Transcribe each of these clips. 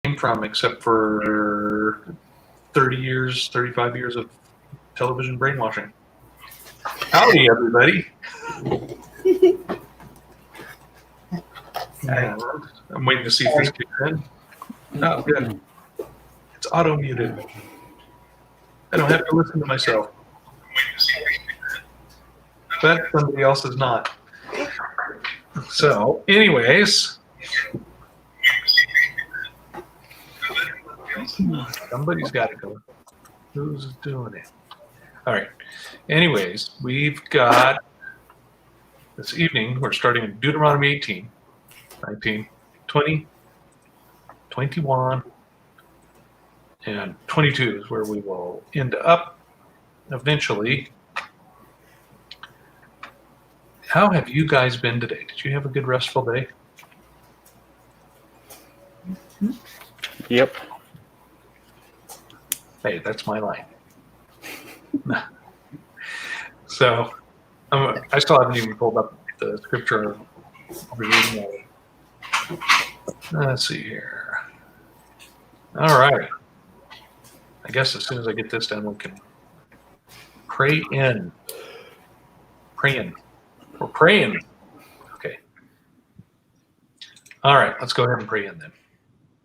came from, except for 30 years, 35 years of television brainwashing. Howdy, everybody. And I'm waiting to see if this kicks in. Oh, good. It's auto-muted. I don't have to listen to myself. But somebody else is not. So, anyways. Somebody's got to go. Who's doing it? All right. Anyways, we've got this evening, we're starting in Deuteronomy 18, 19, 20, 21, and 22 is where we will end up eventually. How have you guys been today? Did you have a good restful day? Yep. Hey, that's my line. So, I still haven't even pulled up the scripture I'll be reading. Let's see here. All right. I guess as soon as I get this done, we can pray in. Praying. We're praying. Okay. All right. Let's go ahead and pray in then.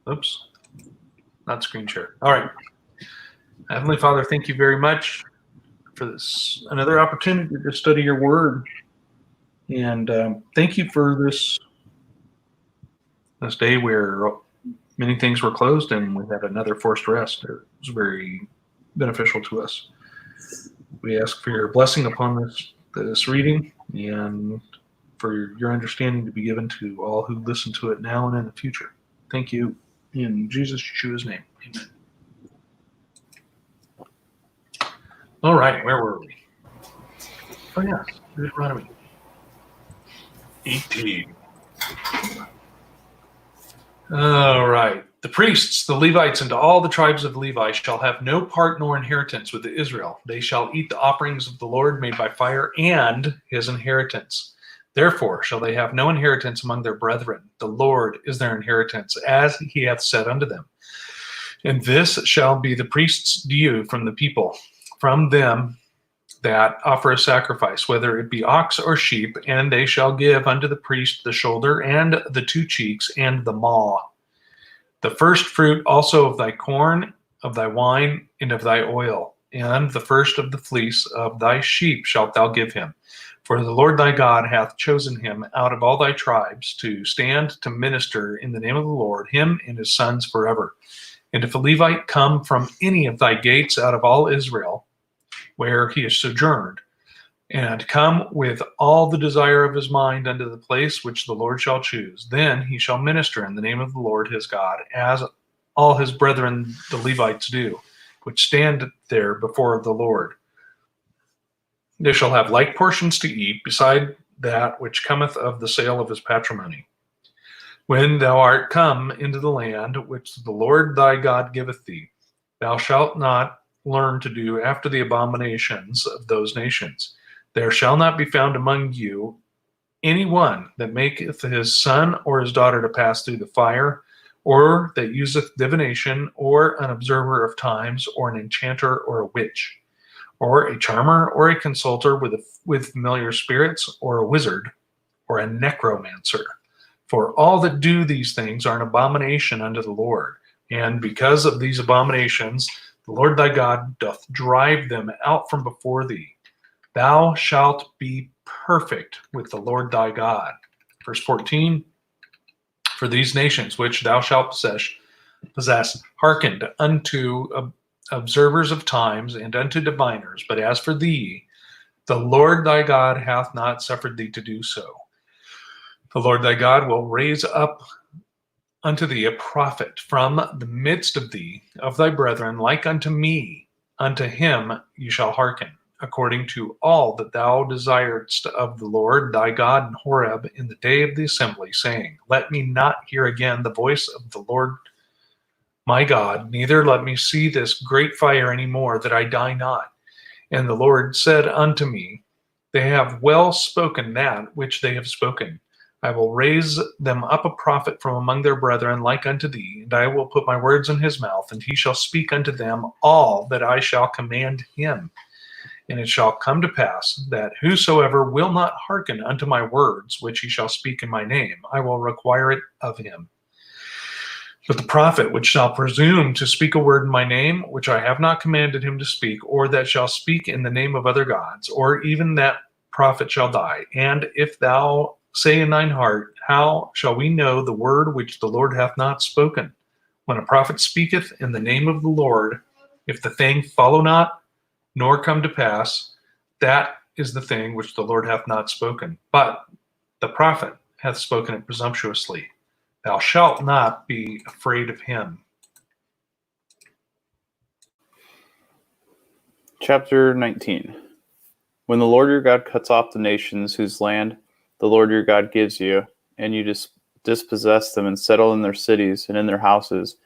Oops. Not screen share. All right. Heavenly Father, thank you very much for this another opportunity to study your word. And thank you for this day where many things were closed and we had another forced rest. It was very beneficial to us. We ask for your blessing upon this reading and for your understanding to be given to all who listen to it now and in the future. Thank you. In Jesus Yeshua's name. Amen. All right, where were we? Oh, yeah, Deuteronomy 18. All right. The priests, the Levites, and all the tribes of Levi shall have no part nor inheritance with Israel. They shall eat the offerings of the Lord made by fire and his inheritance. Therefore shall they have no inheritance among their brethren. The Lord is their inheritance, as he hath said unto them. And this shall be the priest's due from the people, from them that offer a sacrifice, whether it be ox or sheep, and they shall give unto the priest the shoulder, and the two cheeks, and the maw. The first fruit also of thy corn, of thy wine, and of thy oil, and the first of the fleece of thy sheep shalt thou give him. For the Lord thy God hath chosen him out of all thy tribes to stand to minister in the name of the Lord, him and his sons forever. And if a Levite come from any of thy gates out of all Israel, where he is sojourned, and come with all the desire of his mind unto the place which the Lord shall choose, then he shall minister in the name of the Lord his God, as all his brethren the Levites do, which stand there before the Lord. They shall have like portions to eat, beside that which cometh of the sale of his patrimony. When thou art come into the land which the Lord thy God giveth thee, thou shalt not learn to do after the abominations of those nations. There shall not be found among you any one that maketh his son or his daughter to pass through the fire, or that useth divination, or an observer of times, or an enchanter, or a witch, or a charmer, or a consulter with familiar spirits, or a wizard, or a necromancer. For all that do these things are an abomination unto the Lord. And because of these abominations, the Lord thy God doth drive them out from before thee. Thou shalt be perfect with the Lord thy God. Verse 14, for these nations which thou shalt possess hearkened unto observers of times and unto diviners. But as for thee, the Lord thy God hath not suffered thee to do so. The Lord thy God will raise up unto thee a prophet from the midst of thee, of thy brethren, like unto me. Unto him you shall hearken, according to all that thou desiredst of the Lord thy God in Horeb in the day of the assembly, saying, let me not hear again the voice of the Lord my God, neither let me see this great fire any more, that I die not. And the Lord said unto me, they have well spoken that which they have spoken. I will raise them up a prophet from among their brethren like unto thee, and I will put my words in his mouth, and he shall speak unto them all that I shall command him. And it shall come to pass that whosoever will not hearken unto my words, which he shall speak in my name, I will require it of him. But the prophet which shall presume to speak a word in my name, which I have not commanded him to speak, or that shall speak in the name of other gods, or even that prophet shall die. And if thou say in thine heart, how shall we know the word which the Lord hath not spoken? When a prophet speaketh in the name of the Lord, if the thing follow not, nor come to pass, that is the thing which the Lord hath not spoken. But the prophet hath spoken it presumptuously. Thou shalt not be afraid of him. Chapter 19. When the Lord your God cuts off the nations whose land the Lord your God gives you, and you dispossess them and settle in their cities and in their houses,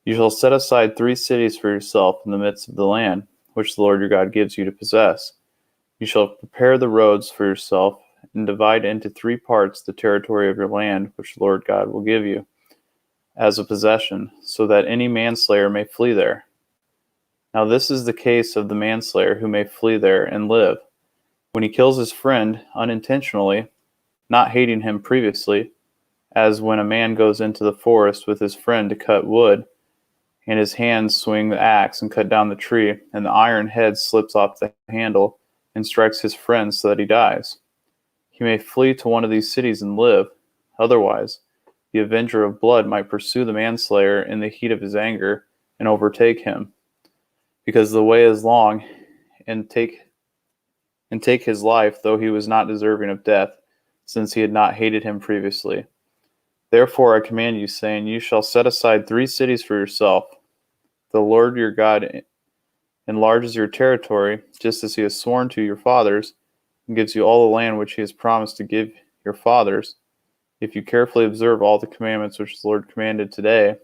you shall set aside 3 cities for yourself in the midst of the land, which the Lord your God gives you to possess. You shall prepare the roads for yourself, and divide into 3 parts the territory of your land, which the Lord God will give you as a possession, so that any manslayer may flee there. Now this is the case of the manslayer who may flee there and live. When he kills his friend unintentionally, not hating him previously, as when a man goes into the forest with his friend to cut wood, and his hands swing the axe and cut down the tree, and the iron head slips off the handle and strikes his friend so that he dies. He may flee to one of these cities and live. Otherwise, the avenger of blood might pursue the manslayer in the heat of his anger and overtake him, because the way is long, and take his life, though he was not deserving of death, since he had not hated him previously. Therefore I command you, saying, you shall set aside 3 cities for yourself. The Lord your God enlarges your territory, just as he has sworn to your fathers, and gives you all the land which he has promised to give your fathers, if you carefully observe all the commandments which the Lord commanded today,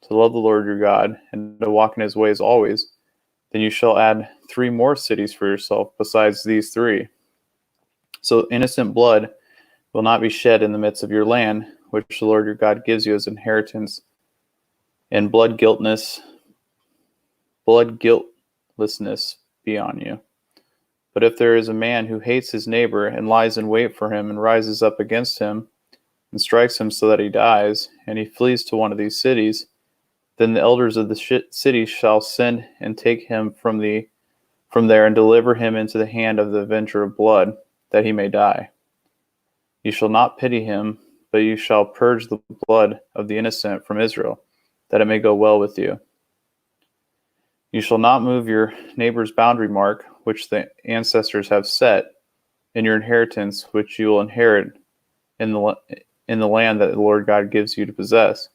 to love the Lord your God, and to walk in his ways always. Then you shall add 3 more cities for yourself besides these 3. So innocent blood will not be shed in the midst of your land, which the Lord your God gives you as inheritance, and blood guiltlessness be on you. But if there is a man who hates his neighbor and lies in wait for him and rises up against him and strikes him so that he dies, and he flees to one of these cities, then the elders of the city shall send and take him from there and deliver him into the hand of the avenger of blood, that he may die. You shall not pity him, but you shall purge the blood of the innocent from Israel, that it may go well with you. You shall not move your neighbor's boundary mark, which the ancestors have set, in your inheritance, which you will inherit in the land that the Lord God gives you to possess.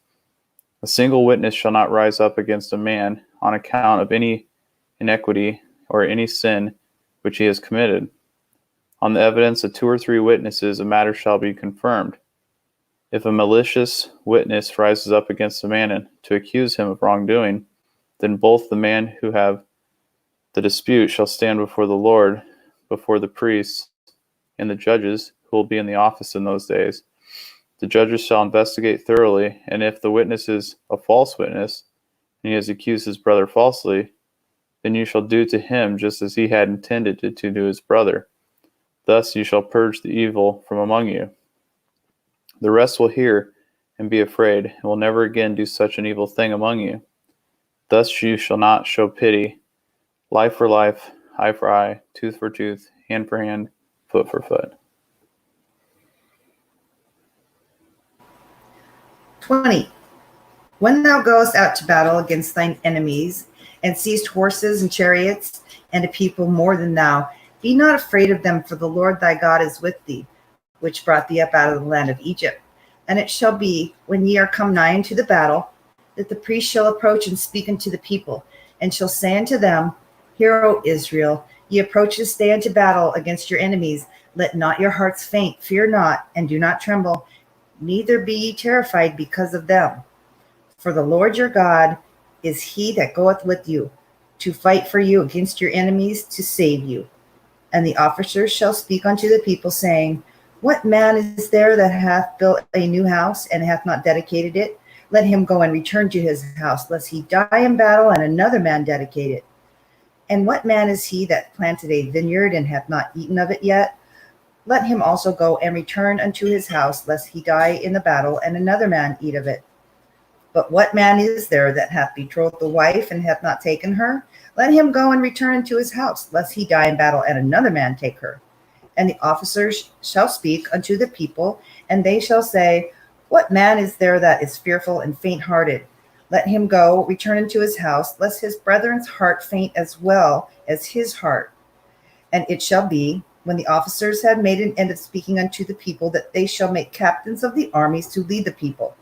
A single witness shall not rise up against a man on account of any iniquity or any sin which he has committed. On the evidence of 2 or 3 witnesses, a matter shall be confirmed. If a malicious witness rises up against a man to accuse him of wrongdoing, then both the man who have the dispute shall stand before the Lord, before the priests and the judges who will be in the office in those days. The judges shall investigate thoroughly, and if the witness is a false witness, and he has accused his brother falsely, then you shall do to him just as he had intended to do to his brother. Thus you shall purge the evil from among you. The rest will hear and be afraid, and will never again do such an evil thing among you. Thus you shall not show pity, life for life, eye for eye, tooth for tooth, hand for hand, foot for foot. 20. When thou goest out to battle against thine enemies, and seest horses and chariots, and a people more than thou, be not afraid of them, for the Lord thy God is with thee, which brought thee up out of the land of Egypt. And it shall be, when ye are come nigh unto the battle, that the priest shall approach and speak unto the people, and shall say unto them, Hear, O Israel, ye approach this day unto battle against your enemies. Let not your hearts faint, fear not, and do not tremble, neither be ye terrified because of them. For the Lord your God is he that goeth with you, to fight for you against your enemies, to save you. And the officers shall speak unto the people, saying, What man is there that hath built a new house and hath not dedicated it? Let him go and return to his house, lest he die in battle and another man dedicate it. And what man is he that planted a vineyard and hath not eaten of it yet? Let him also go and return unto his house, lest he die in the battle and another man eat of it. But what man is there that hath betrothed the wife and hath not taken her? Let him go and return unto his house, lest he die in battle and another man take her. And the officers shall speak unto the people, and they shall say, What man is there that is fearful and faint-hearted? Let him go, return unto his house, lest his brethren's heart faint as well as his heart. And it shall be, when the officers have made an end of speaking unto the people, that they shall make captains of the armies to lead the people.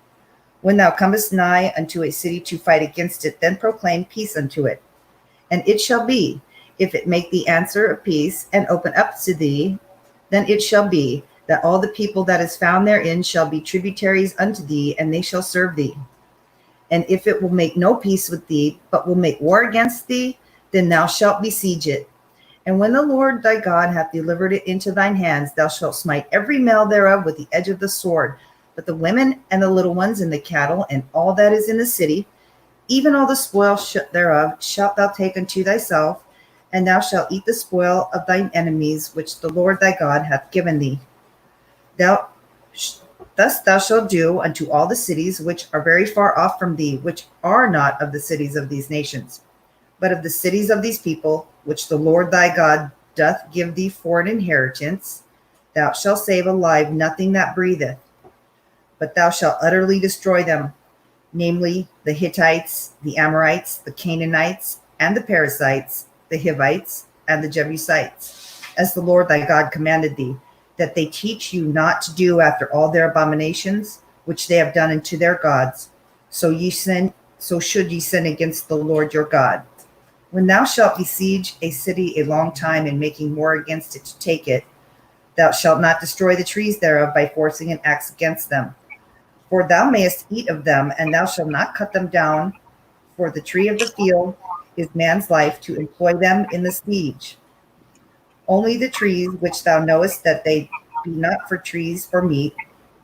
When thou comest nigh unto a city to fight against it, then proclaim peace unto it. And it shall be, if it make thee answer of peace, and open up to thee, then it shall be, that all the people that is found therein shall be tributaries unto thee, and they shall serve thee. And if it will make no peace with thee, but will make war against thee, then thou shalt besiege it. And when the Lord thy God hath delivered it into thine hands, thou shalt smite every male thereof with the edge of the sword. But the women and the little ones and the cattle and all that is in the city, even all the spoil thereof, shalt thou take unto thyself, and thou shalt eat the spoil of thine enemies, which the Lord thy God hath given thee. Thus thou shalt do unto all the cities which are very far off from thee, which are not of the cities of these nations, but of the cities of these people, which the Lord thy God doth give thee for an inheritance. Thou shalt save alive nothing that breatheth, but thou shalt utterly destroy them, namely the Hittites, the Amorites, the Canaanites, and the Perizzites, the Hivites, and the Jebusites, as the Lord thy God commanded thee, that they teach you not to do after all their abominations, which they have done unto their gods. So should ye sin against the Lord your God. When thou shalt besiege a city a long time in making war against it to take it, thou shalt not destroy the trees thereof by forcing an axe against them. For thou mayest eat of them, and thou shalt not cut them down, for the tree of the field is man's life to employ them in the siege. Only the trees which thou knowest that they be not for trees for meat,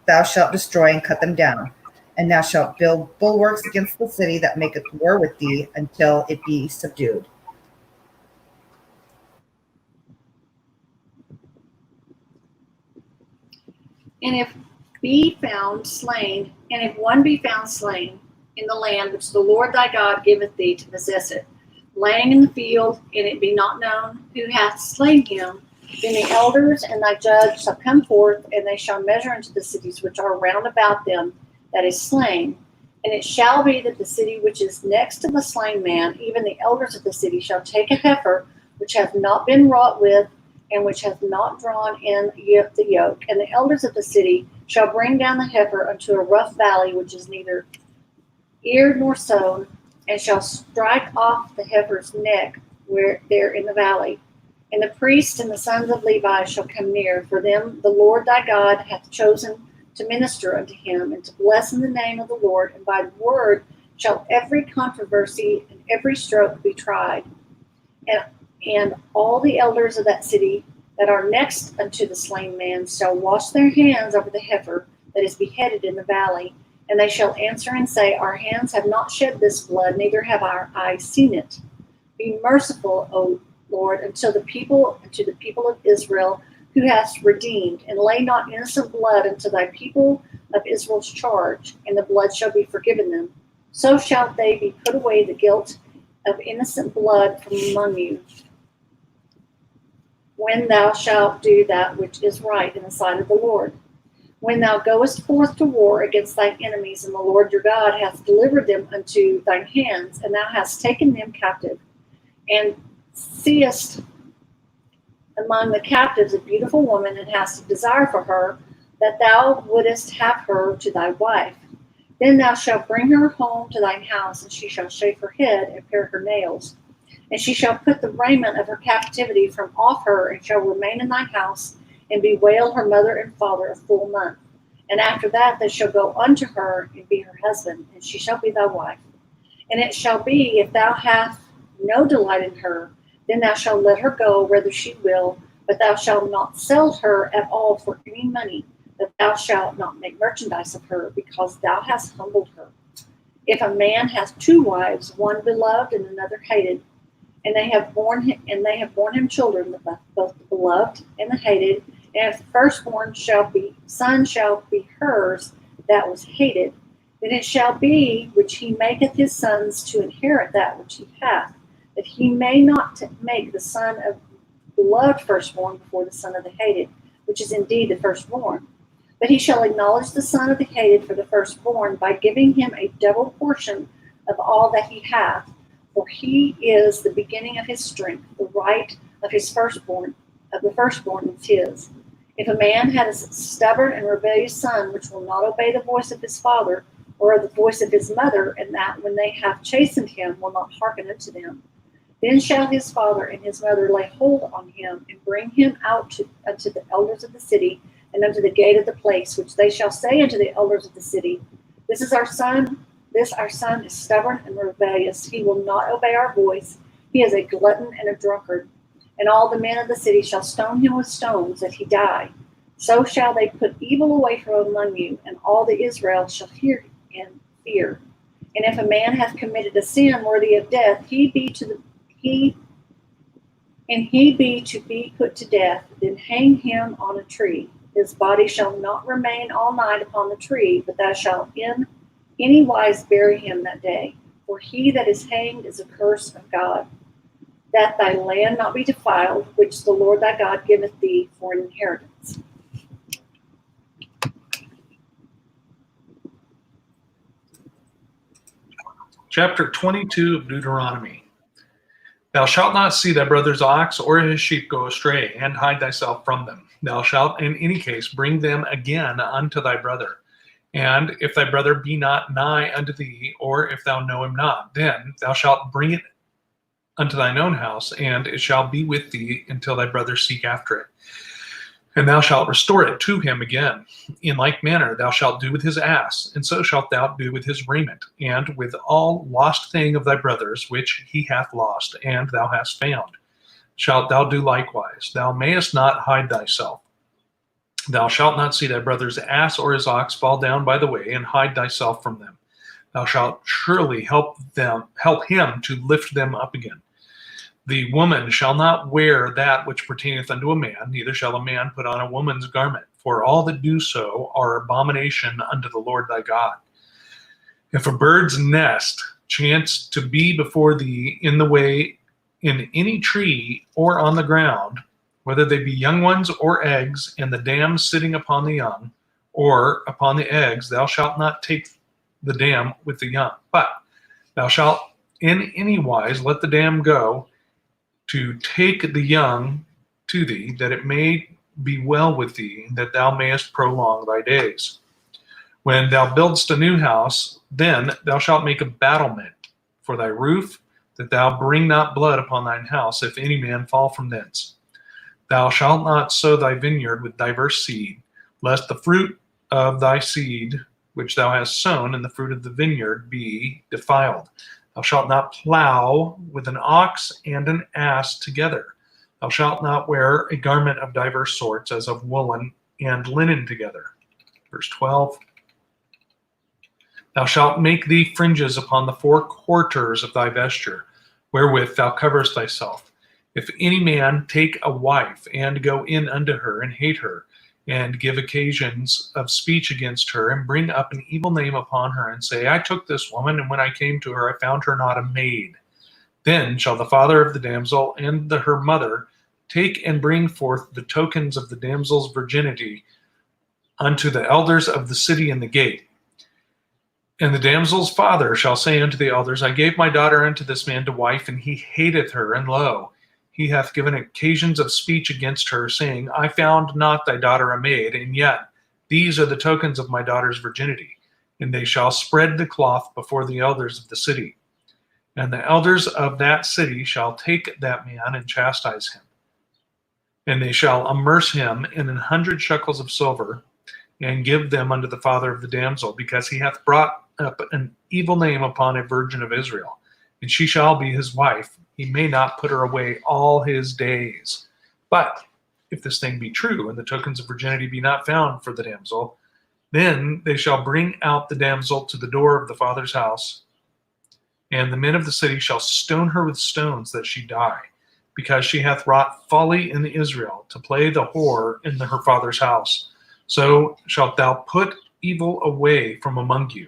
thou shalt destroy and cut them down. And thou shalt build bulwarks against the city that maketh war with thee until it be subdued. And if be found slain, and if one be found slain in the land which the Lord thy God giveth thee to possess it, laying in the field, and it be not known who hath slain him, then the elders and thy judge shall come forth, and they shall measure unto the cities which are round about them that is slain. And it shall be that the city which is next to the slain man, even the elders of the city, shall take a heifer which hath not been wrought with, and which hath not drawn in the yoke. And the elders of the city shall bring down the heifer unto a rough valley, which is neither eared nor sown, and shall strike off the heifer's neck where there in the valley. And the priests and the sons of Levi shall come near, for them the Lord thy God hath chosen to minister unto him, and to bless in the name of the Lord. And by the word shall every controversy and every stroke be tried. And all the elders of that city that are next unto the slain man shall wash their hands over the heifer that is beheaded in the valley. And they shall answer and say, Our hands have not shed this blood, neither have our eyes seen it. Be merciful, O Lord, unto the people of Israel, who hast redeemed, and lay not innocent blood unto thy people of Israel's charge, and the blood shall be forgiven them. So shall they be put away the guilt of innocent blood from among you, when thou shalt do that which is right in the sight of the Lord. When thou goest forth to war against thine enemies, and the Lord your God hath delivered them unto thine hands, and thou hast taken them captive, and seest among the captives a beautiful woman, and hast a desire for her, that thou wouldest have her to thy wife, then thou shalt bring her home to thine house, and she shall shave her head and pare her nails. And she shall put the raiment of her captivity from off her, and shall remain in thy house, and bewail her mother and father a full month. And after that they shall go unto her, and be her husband, and she shall be thy wife. And it shall be, if thou hast no delight in her, then thou shalt let her go whither she will, But thou shalt not sell her at all for any money, that thou shalt not make merchandise of her, because thou hast humbled her. If a man has two wives, one beloved and another hated, and they have borne him children, both the beloved and the hated, and if the firstborn son shall be hers that was hated, then it shall be which he maketh his sons to inherit that which he hath, that he may not make the son of beloved firstborn before the son of the hated, which is indeed the firstborn. But he shall acknowledge the son of the hated for the firstborn by giving him a double portion of all that he hath, for he is the beginning of his strength, the right of the firstborn is his. If a man had a stubborn and rebellious son, which will not obey the voice of his father, or the voice of his mother, and that when they have chastened him will not hearken unto them, then shall his father and his mother lay hold on him, and bring him out unto the elders of the city, and unto the gate of the place, which they shall say unto the elders of the city, This our son is stubborn and rebellious. He will not obey our voice. He is a glutton and a drunkard. And all the men of the city shall stone him with stones, that he die. So shall they put evil away from among you, and all the Israel shall hear and fear. And if a man hath committed a sin worthy of death, he be to be put to death, then hang him on a tree. His body shall not remain all night upon the tree, but thou shalt in any wise bury him that day. For he that is hanged is a curse of God, that thy land not be defiled, which the Lord thy God giveth thee for an inheritance. Chapter 22 of Deuteronomy. Thou shalt not see thy brother's ox or his sheep go astray, and hide thyself from them. Thou shalt in any case bring them again unto thy brother. And if thy brother be not nigh unto thee, or if thou know him not, then thou shalt bring it unto thine own house, and it shall be with thee until thy brother seek after it. And thou shalt restore it to him again. In like manner thou shalt do with his ass, and so shalt thou do with his raiment, and with all lost thing of thy brother's, which he hath lost, and thou hast found. Shalt thou do likewise. Thou mayest not hide thyself. Thou shalt not see thy brother's ass or his ox fall down by the way, and hide thyself from them. Thou shalt surely help him to lift them up again. The woman shall not wear that which pertaineth unto a man, neither shall a man put on a woman's garment, for all that do so are abomination unto the Lord thy God. If a bird's nest chance to be before thee in the way, in any tree or on the ground, whether they be young ones or eggs, and the dam sitting upon the young, or upon the eggs, thou shalt not take the dam with the young, but thou shalt in any wise let the dam go, to take the young to thee, that it may be well with thee, that thou mayest prolong thy days. When thou buildest a new house, then thou shalt make a battlement for thy roof, that thou bring not blood upon thine house, if any man fall from thence. Thou shalt not sow thy vineyard with diverse seed, lest the fruit of thy seed which thou hast sown and the fruit of the vineyard be defiled. Thou shalt not plow with an ox and an ass together. Thou shalt not wear a garment of diverse sorts, as of woolen and linen together. Verse 12. Thou shalt make thee fringes upon the four quarters of thy vesture, wherewith thou coverest thyself. If any man take a wife, and go in unto her, and hate her, and give occasions of speech against her, and bring up an evil name upon her, and say, I took this woman, and when I came to her, I found her not a maid. Then shall the father of the damsel and her mother take and bring forth the tokens of the damsel's virginity unto the elders of the city in the gate. And the damsel's father shall say unto the elders, I gave my daughter unto this man to wife, and he hateth her, and lo, he hath given occasions of speech against her, saying, I found not thy daughter a maid, and yet these are the tokens of my daughter's virginity. And they shall spread the cloth before the elders of the city. And the elders of that city shall take that man and chastise him. And they shall immerse him in 100 shekels of silver, and give them unto the father of the damsel, because he hath brought up an evil name upon a virgin of Israel. And she shall be his wife. He may not put her away all his days. But if this thing be true, and the tokens of virginity be not found for the damsel, then they shall bring out the damsel to the door of the father's house, and the men of the city shall stone her with stones that she die, because she hath wrought folly in Israel, to play the whore in her father's house. So shalt thou put evil away from among you.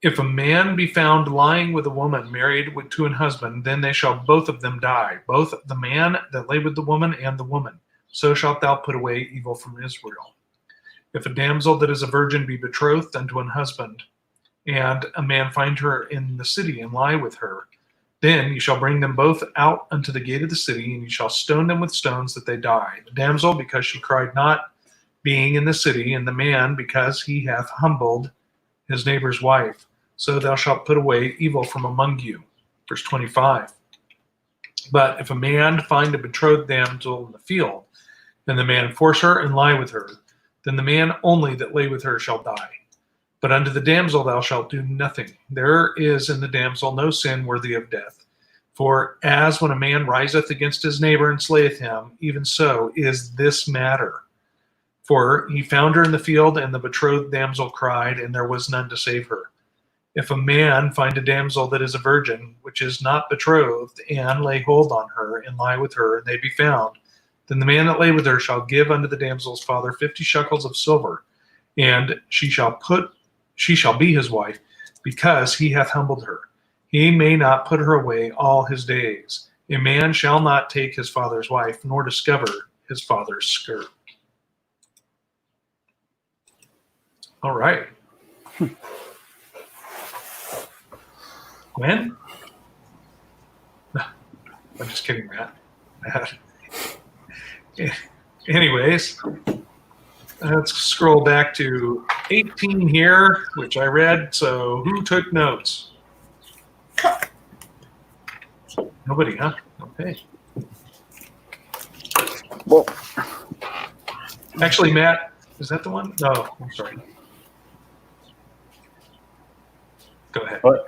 If a man be found lying with a woman married to an husband, then they shall both of them die, both the man that lay with the woman and the woman. So shalt thou put away evil from Israel. If a damsel that is a virgin be betrothed unto an husband, and a man find her in the city and lie with her, then you shall bring them both out unto the gate of the city, and you shall stone them with stones that they die. The damsel, because she cried not, being in the city, and the man, because he hath humbled his neighbor's wife. So thou shalt put away evil from among you. Verse 25. But if a man find a betrothed damsel in the field, and the man force her and lie with her, then the man only that lay with her shall die. But unto the damsel thou shalt do nothing. There is in the damsel no sin worthy of death. For as when a man riseth against his neighbor and slayeth him, even so is this matter. For he found her in the field, and the betrothed damsel cried, and there was none to save her. If a man find a damsel that is a virgin, which is not betrothed, and lay hold on her, and lie with her, and they be found, then the man that lay with her shall give unto the damsel's father 50 shekels of silver, and she shall be his wife, because he hath humbled her. He may not put her away all his days. A man shall not take his father's wife, nor discover his father's skirt. All right. When? I'm just kidding, Matt. Anyways, let's scroll back to 18 here, which I read. So who took notes? Nobody, huh? Okay. Well, Actually, Matt, is that the one? No, I'm sorry. Go ahead. what?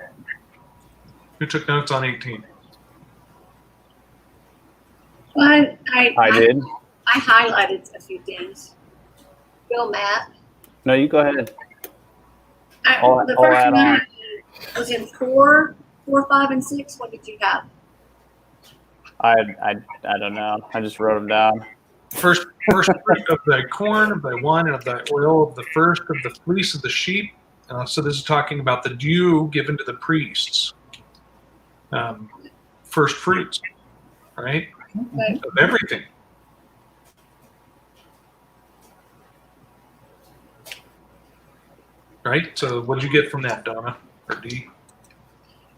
Who took notes on 18? Well, I did. I highlighted a few things. Bill, Matt. No, you go ahead. The I'll first add one on. was in 4, 5, and 6. What did you have? I don't know. I just wrote them down. First fruit of thy corn, of thy wine, and of thy oil, of the first of the fleece of the sheep. So this is talking about the due given to the priests. First fruits, right? Okay. Of everything. Right? So what did you get from that, Donna? Or D?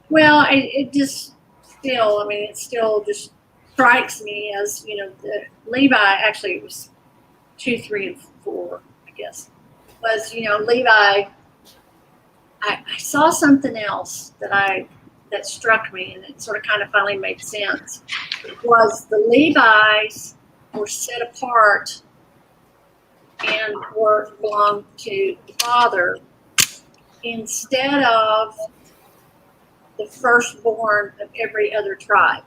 Well, it just still, I mean, it still just strikes me as, the Levi, actually it was 2, 3, and 4, I guess, was, Levi, I saw something else that struck me, and it sort of kind of finally made sense, was the Levites were set apart and belonged to the Father instead of the firstborn of every other tribe.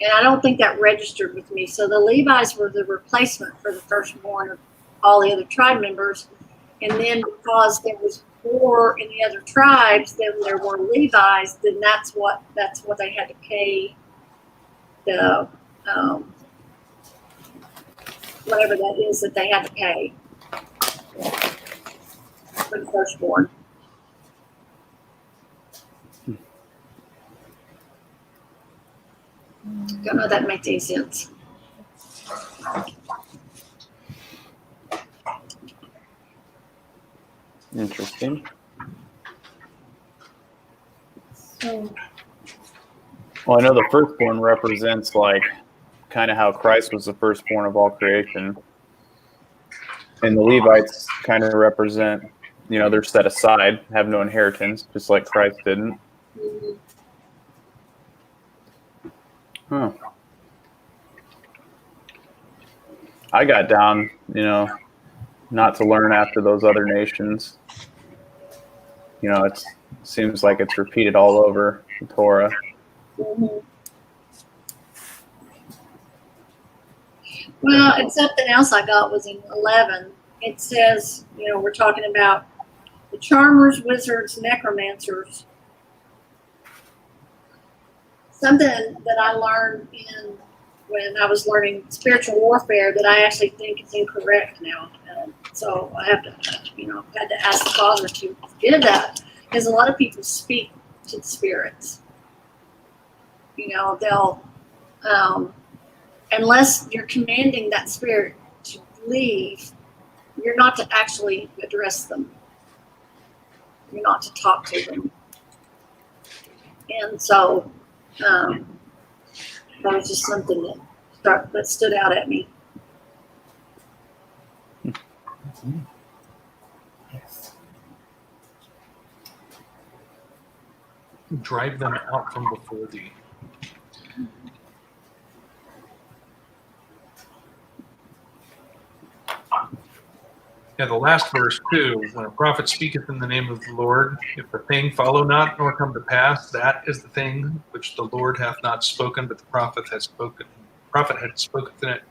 And I don't think that registered with me. So the Levites were the replacement for the firstborn of all the other tribe members. And then because there was more in the other tribes than there were Levites, then that's what they had to pay the whatever that is that they had to pay for the firstborn. Don't know if that makes any sense. Interesting. So, Well, I know the firstborn represents like kind of how Christ was the firstborn of all creation. And the Levites kind of represent, they're set aside, have no inheritance, just like Christ didn't. Mm-hmm. Huh. I got down, not to learn after those other nations. It seems like it's repeated all over the Torah. Mm-hmm. Well, and something else I got was in 11. It says, we're talking about the charmers, wizards, necromancers. Something that I learned when I was learning spiritual warfare that I actually think is incorrect now. So I have to, had to ask the Father to forgive that, because a lot of people speak to the spirits. They'll, unless you're commanding that spirit to leave, you're not to actually address them. You're not to talk to them. And so that was just something that stood out at me. Yes. Drive them out from before thee. Yeah, the last verse too, when a prophet speaketh in the name of the Lord, if the thing follow not nor come to pass, that is the thing which the Lord hath not spoken, but the prophet has spoken. The prophet had spoken it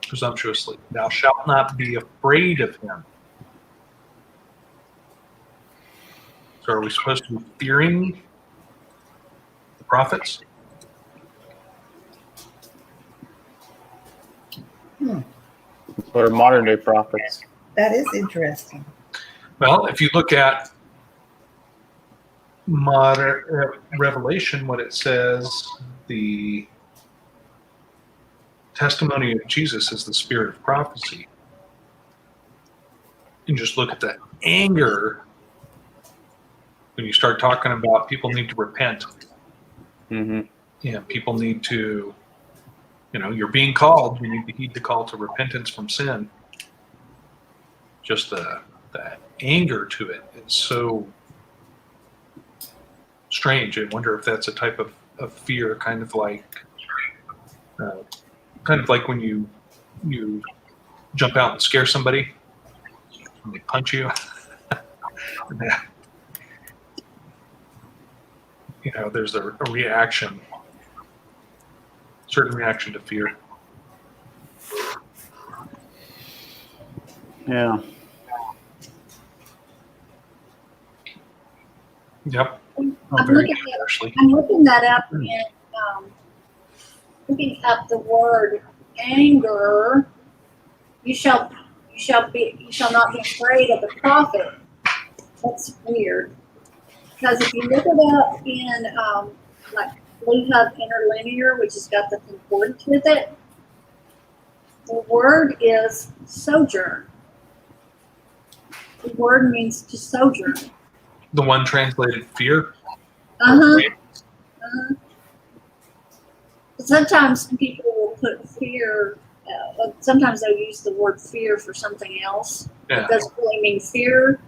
presumptuously. Thou shalt not be afraid of him. So are we supposed to be fearing the prophets? What are modern day prophets? That is interesting. Well, if you look at modern Revelation, what it says, the testimony of Jesus is the spirit of prophecy. And just look at the anger when you start talking about people need to repent. Mm-hmm. People need to, you're being called. You need to heed the call to repentance from sin. Just the anger to it is so strange. I wonder if that's a type of fear, kind of like when you jump out and scare somebody and they punch you. There's a reaction, certain reaction to fear. Yeah. Yep. I'm looking that up and looking up the word anger. You shall not be afraid of the prophet. That's weird. Because if you look it up in like Blue Hub Interlinear, which has got the concordance with it, the word is sojourn. The word means to sojourn. The one translated fear. Sometimes people will put fear. Sometimes they'll use the word fear for something else. Yeah. It doesn't really mean fear.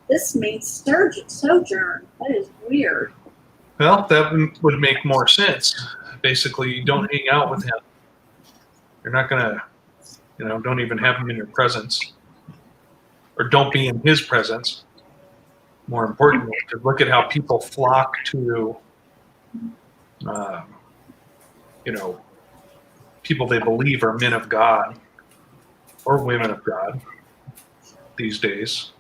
This means sojourn. That is weird. Well, that would make more sense. Basically, you don't hang out with him. You're not gonna, don't even have him in your presence, or don't be in his presence. More importantly, to look at how people flock to, people they believe are men of God or women of God these days.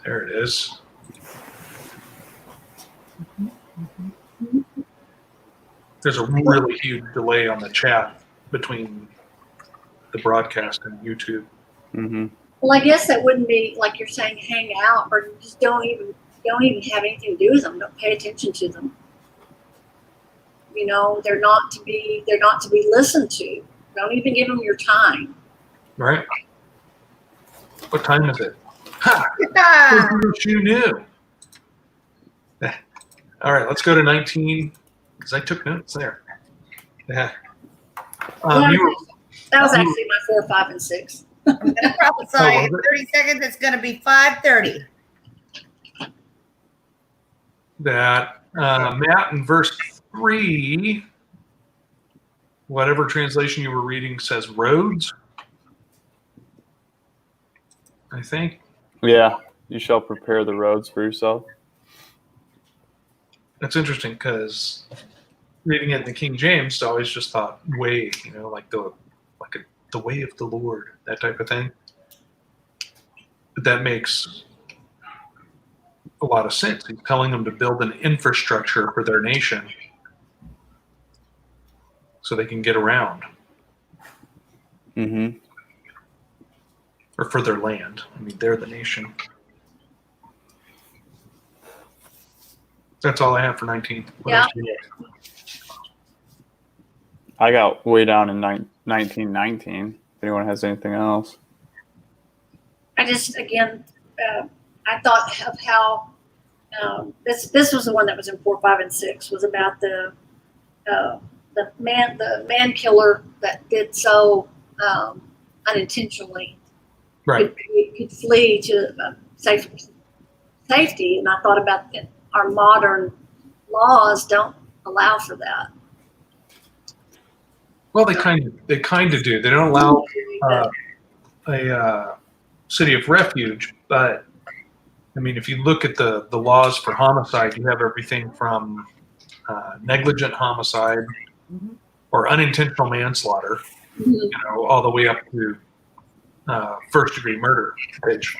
There it is. There's a really huge delay on the chat between the broadcast and YouTube. Mm-hmm. Well, I guess that wouldn't be like you're saying, hang out, or just don't even have anything to do with them. Don't pay attention to them. They're not to be listened to. Don't even give them your time. Right? What time is it? Ha! You knew. All right, let's go to 19, because I took notes there. Yeah. That was actually my 4, 5, and 6. I'm going to prophesy in 30 seconds. It's going to be 5:30. That Matt, in verse 3, whatever translation you were reading says roads, I think. Yeah. You shall prepare the roads for yourself. That's interesting because reading it in the King James, I always just thought way, like the way of the Lord, that type of thing. But that makes a lot of sense. He's telling them to build an infrastructure for their nation so they can get around, Mm-hmm. or for their land. I mean, they're the nation. That's all I have for 19. What Yeah. else do you have? I got way down in 1919. If anyone has anything else. I just, again, I thought of how this was the one that was in 4, 5, and 6, was about the man killer that did so unintentionally Right. could flee to safety. And I thought about that our modern laws don't allow for that. Well, they kind of do. They don't allow a city of refuge, but I mean, if you look at the laws for homicide, you have everything from negligent homicide Mhm. or unintentional manslaughter, Mhm. all the way up to first-degree murder. Which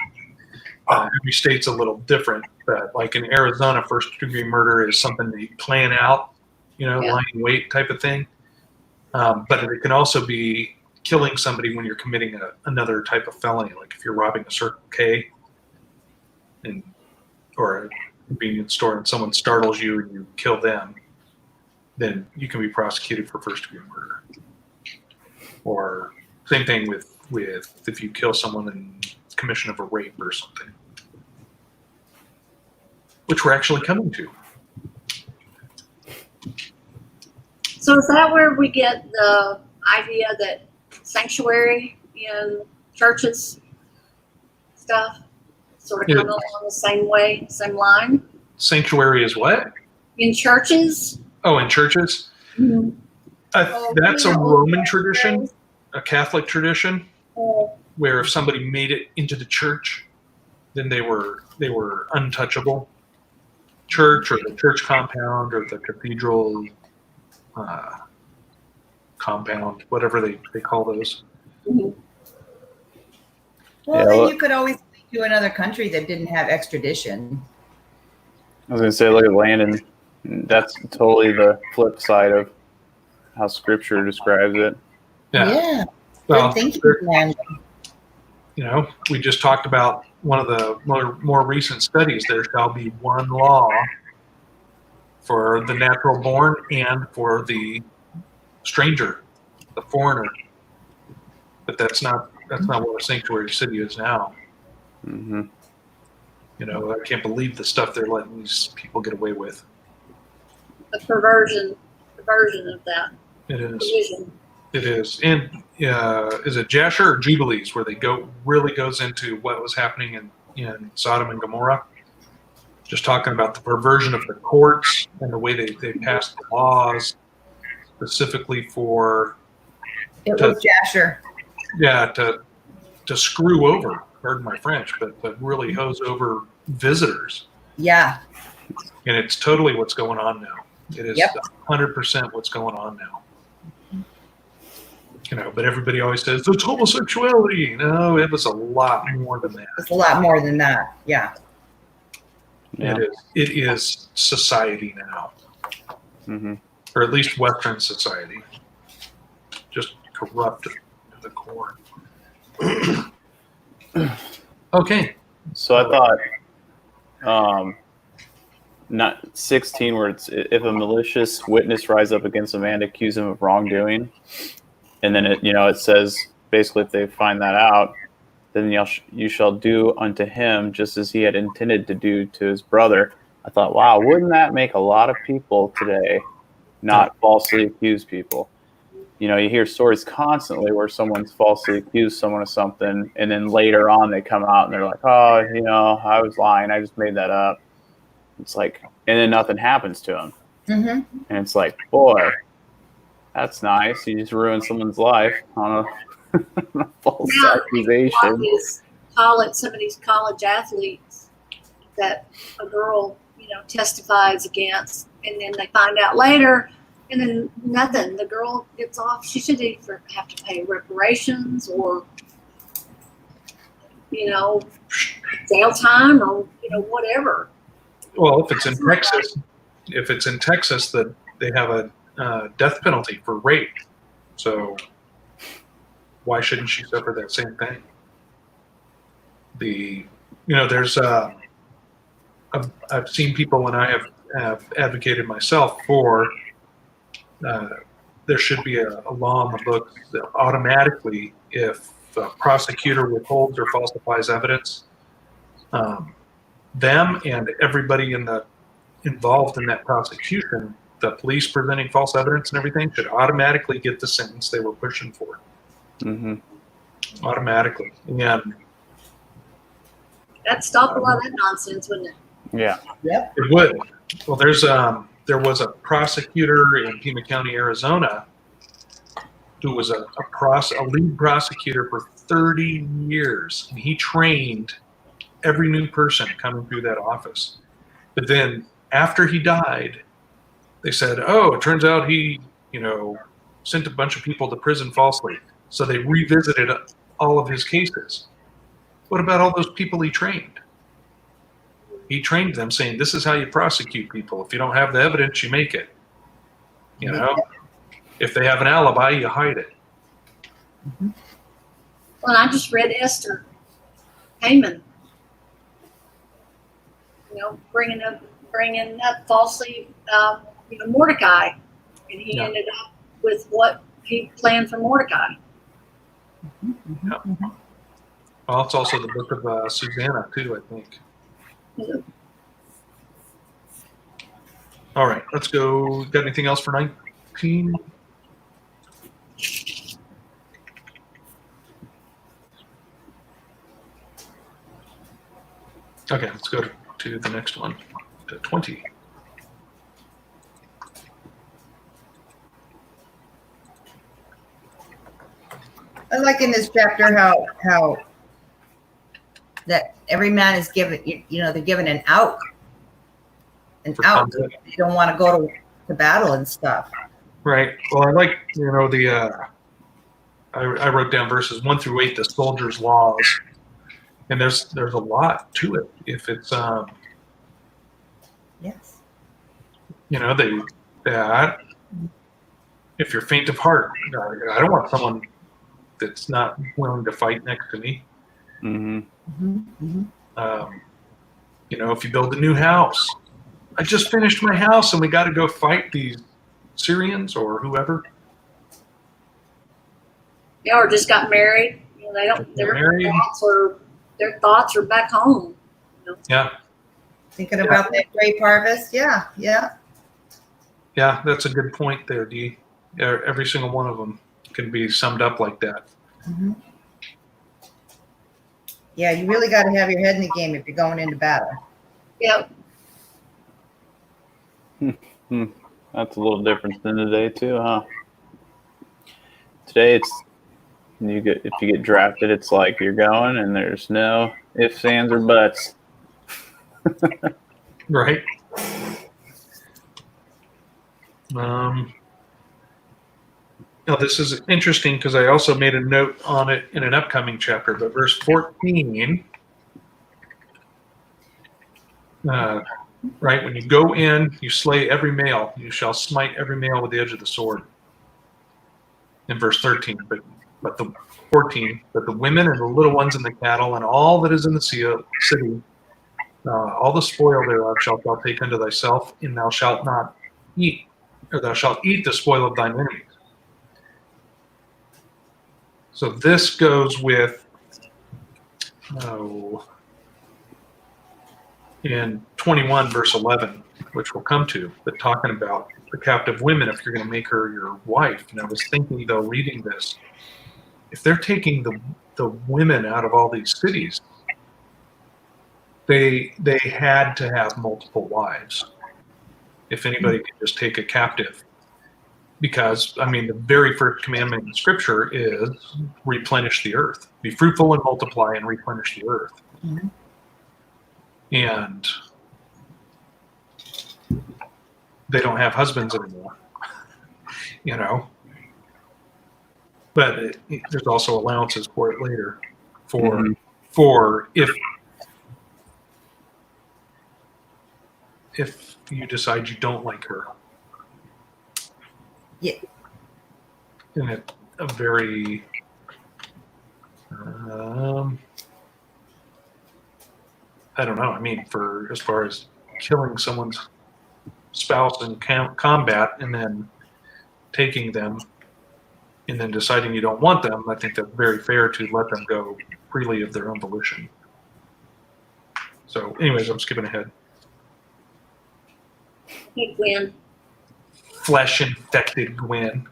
every state's a little different, but like in Arizona, first-degree murder is something that you plan out, lying in wait type of thing. But it can also be killing somebody when you're committing another type of felony, like if you're robbing a Circle K or a convenience store and someone startles you and you kill them, then you can be prosecuted for first-degree murder. Or same thing with if you kill someone in commission of a rape or something, which we're actually coming to. So is that where we get the idea that sanctuary in churches stuff sort of come along the same way, same line? Sanctuary is what? In churches? Oh, in churches? Mm-hmm. That's a Roman tradition, a Catholic tradition, Oh. where if somebody made it into the church, then they were untouchable. Church or the church compound or the cathedral compound, whatever they call those. Mm-hmm. Well, Yeah, then well- you could always go to another country that didn't have extradition. I was going to say, look at Landon. That's totally the flip side of how Scripture describes it. Yeah. Well, Good thinking, there- Landon. we just talked about one of the more recent studies. There shall be one law for the natural born and for the stranger, the foreigner. But that's not what a sanctuary city is now. Mm-hmm. I can't believe the stuff they're letting these people get away with. The perversion of that It is. division. It is. And is it Jasher or Jubilees where they really goes into what was happening in Sodom and Gomorrah? Just talking about the perversion of the courts and the way they passed the laws specifically for It was Jasher. to screw over, pardon my French, but really hose over visitors. Yeah. And it's totally what's going on now. It is Yep. 100% what's going on now. But everybody always says it's homosexuality. No, it was a lot more than that. It's a lot more than that. Yeah. Yeah. It is society now, Mm-hmm. or at least Western society, just corrupted to the core. Okay. So I thought, not 16, where it's if a malicious witness rise up against a man to accuse him of wrongdoing, and then it says basically if they find that out, then you shall do unto him just as he had intended to do to his brother. I thought, wow, wouldn't that make a lot of people today not falsely accuse people? You hear stories constantly where someone's falsely accused someone of something, and then later on they come out and they're like, oh, I was lying. I just made that up. It's like, and then nothing happens to them. Mm-hmm. And it's like, boy, that's nice. You just ruined someone's life on a false accusation. Some of these college athletes that a girl, testifies against, and then they find out later And then nothing. The girl gets off. She should either have to pay reparations or, jail time or, whatever. Well, if it's in Texas, that they have a death penalty for rape. So why shouldn't she suffer that same thing? There's I've seen people, and I have advocated myself for there should be a law in the book that automatically, if a prosecutor withholds or falsifies evidence, them and everybody involved in that prosecution, the police presenting false evidence and everything, should automatically get the sentence they were pushing for. Mm-hmm. Automatically. And that'd stop a lot of that nonsense, wouldn't it? Yeah. Yep. it would. Well, there was a prosecutor in Pima County, Arizona, who was a lead prosecutor for 30 years, and he trained every new person coming through that office. But then after he died, they said, "Oh, it turns out he, sent a bunch of people to prison falsely." So they revisited all of his cases. What about all those people he trained? He trained them saying, "This is how you prosecute people. If you don't have the evidence, you make it. If they have an alibi, you hide it." Mm-hmm. Well, I just read Esther Haman, bringing up falsely, Mordecai, and he ended up with what he planned for Mordecai. Mm-hmm. Mm-hmm. Well, it's also the book of Susanna, too, I think. Mm-hmm. All right, let's go. Got anything else for 19? Okay, let's go to the next one, to 20. I like in this chapter how that every man is given, they're given an out. They don't want to go to battle and stuff. Right. Well, I like, I wrote down verses 1 through 8, the soldiers' laws, and there's a lot to it. If it's Yes. If you're faint of heart, I don't want someone that's not willing to fight next to me. Mm-hmm. Mm-hmm. Mm-hmm. If you build a new house, I just finished my house and we got to go fight these Syrians or whoever. Yeah, or just got married. They don't. Their thoughts are back home. Yeah. Thinking about that grape harvest. Yeah. Yeah. Yeah, that's a good point there, Dee. Every single one of them can be summed up like that. Mm-hmm. Yeah, you really got to have your head in the game if you're going into battle. Yep. That's a little different than today too, huh? Today if you get drafted, it's like you're going and there's no ifs, ands, or buts. Right. Now this is interesting because I also made a note on it in an upcoming chapter, but verse 14, right, when you go in, you slay every male, you shall smite every male with the edge of the sword. In verse 13, but the 14, but the women and the little ones and the cattle and all that is in the city, all the spoil thereof shalt thou take unto thyself, and thou shalt not eat, or thou shalt eat the spoil of thine enemies. So this goes with, in 21 verse 11, which we'll come to, but talking about the captive women, if you're going to make her your wife. And I was thinking, though, reading this, if they're taking the women out of all these cities, they had to have multiple wives. If anybody could just take a captive. Because, the very first commandment in Scripture is replenish the earth. Be fruitful and multiply and replenish the earth. Mm-hmm. And they don't have husbands anymore. you know. But there's also allowances for it later, for if you decide you don't like her. Yeah. In a very I don't know. I mean, for as far as killing someone's spouse in combat and then taking them and then deciding you don't want them, I think that's very fair to let them go freely of their own volition. So, anyways, I'm skipping ahead. Hey, Gwen. Flesh-infected Gwen.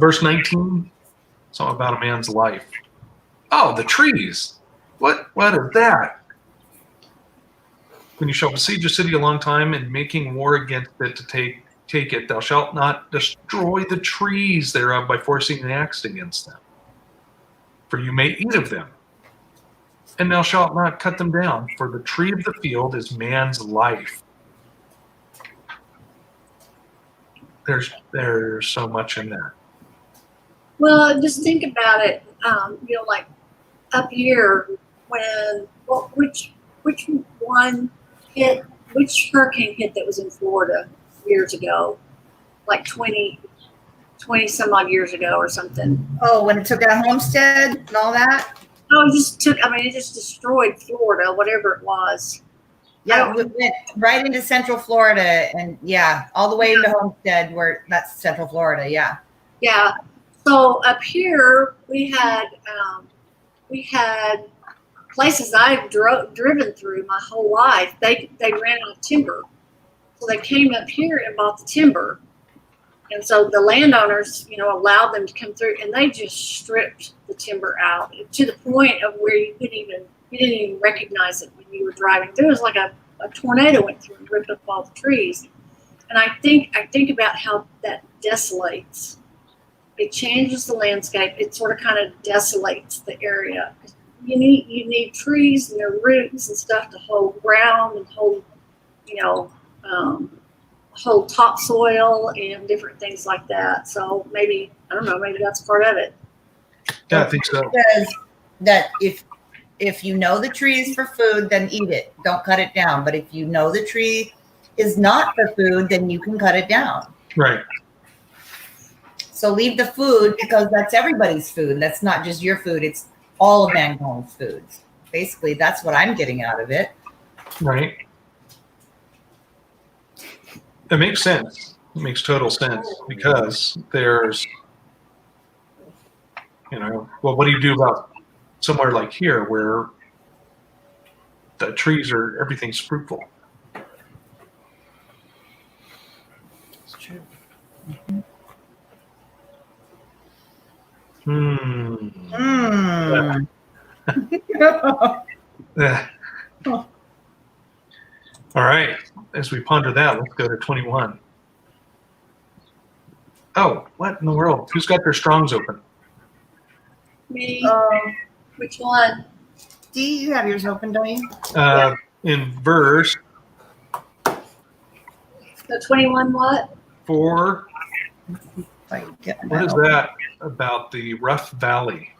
Verse 19, it's all about a man's life. Oh, the trees. What is that? When you shall besiege a city a long time and making war against it to take it, thou shalt not destroy the trees thereof by forcing an axe against them. For you may eat of them. And thou shalt not cut them down, for the tree of the field is man's life. There's so much in there. Well, just think about it. Like up here, which hurricane hit that was in Florida years ago, like 20 some odd years ago or something. Oh, when it took out Homestead and all that? Oh, it just destroyed Florida, whatever it was. Yeah, we went right into Central Florida and all the way into Homestead where that's Central Florida, yeah. Yeah. So up here we had places I've driven through my whole life. They ran out of timber. So they came up here and bought the timber. And so the landowners, allowed them to come through, and they just stripped the timber out to the point of where you didn't even recognize it when you were driving. There was like a tornado went through and ripped up all the trees. And I think about how that desolates. It changes the landscape. It sort of kind of desolates the area. You need trees and their roots and stuff to hold ground and hold topsoil and different things like that. So maybe that's part of it. Yeah, I think so. It says that if you know the tree is for food, then eat it. Don't cut it down. But if you know the tree is not for food, then you can cut it down. Right. So leave the food because that's everybody's food. That's not just your food. It's all of mankind's foods. Basically, that's what I'm getting out of it. Right. It makes sense. It makes total sense because there's, what do you do about somewhere like here where the trees everything's fruitful? It's true. All right. As we ponder that, let's go to 21. Oh, what in the world? Who's got their Strongs open? Me. Which one? Dee, you have yours open, don't you? In verse So 21 what? 4. What What is that about the rough valley?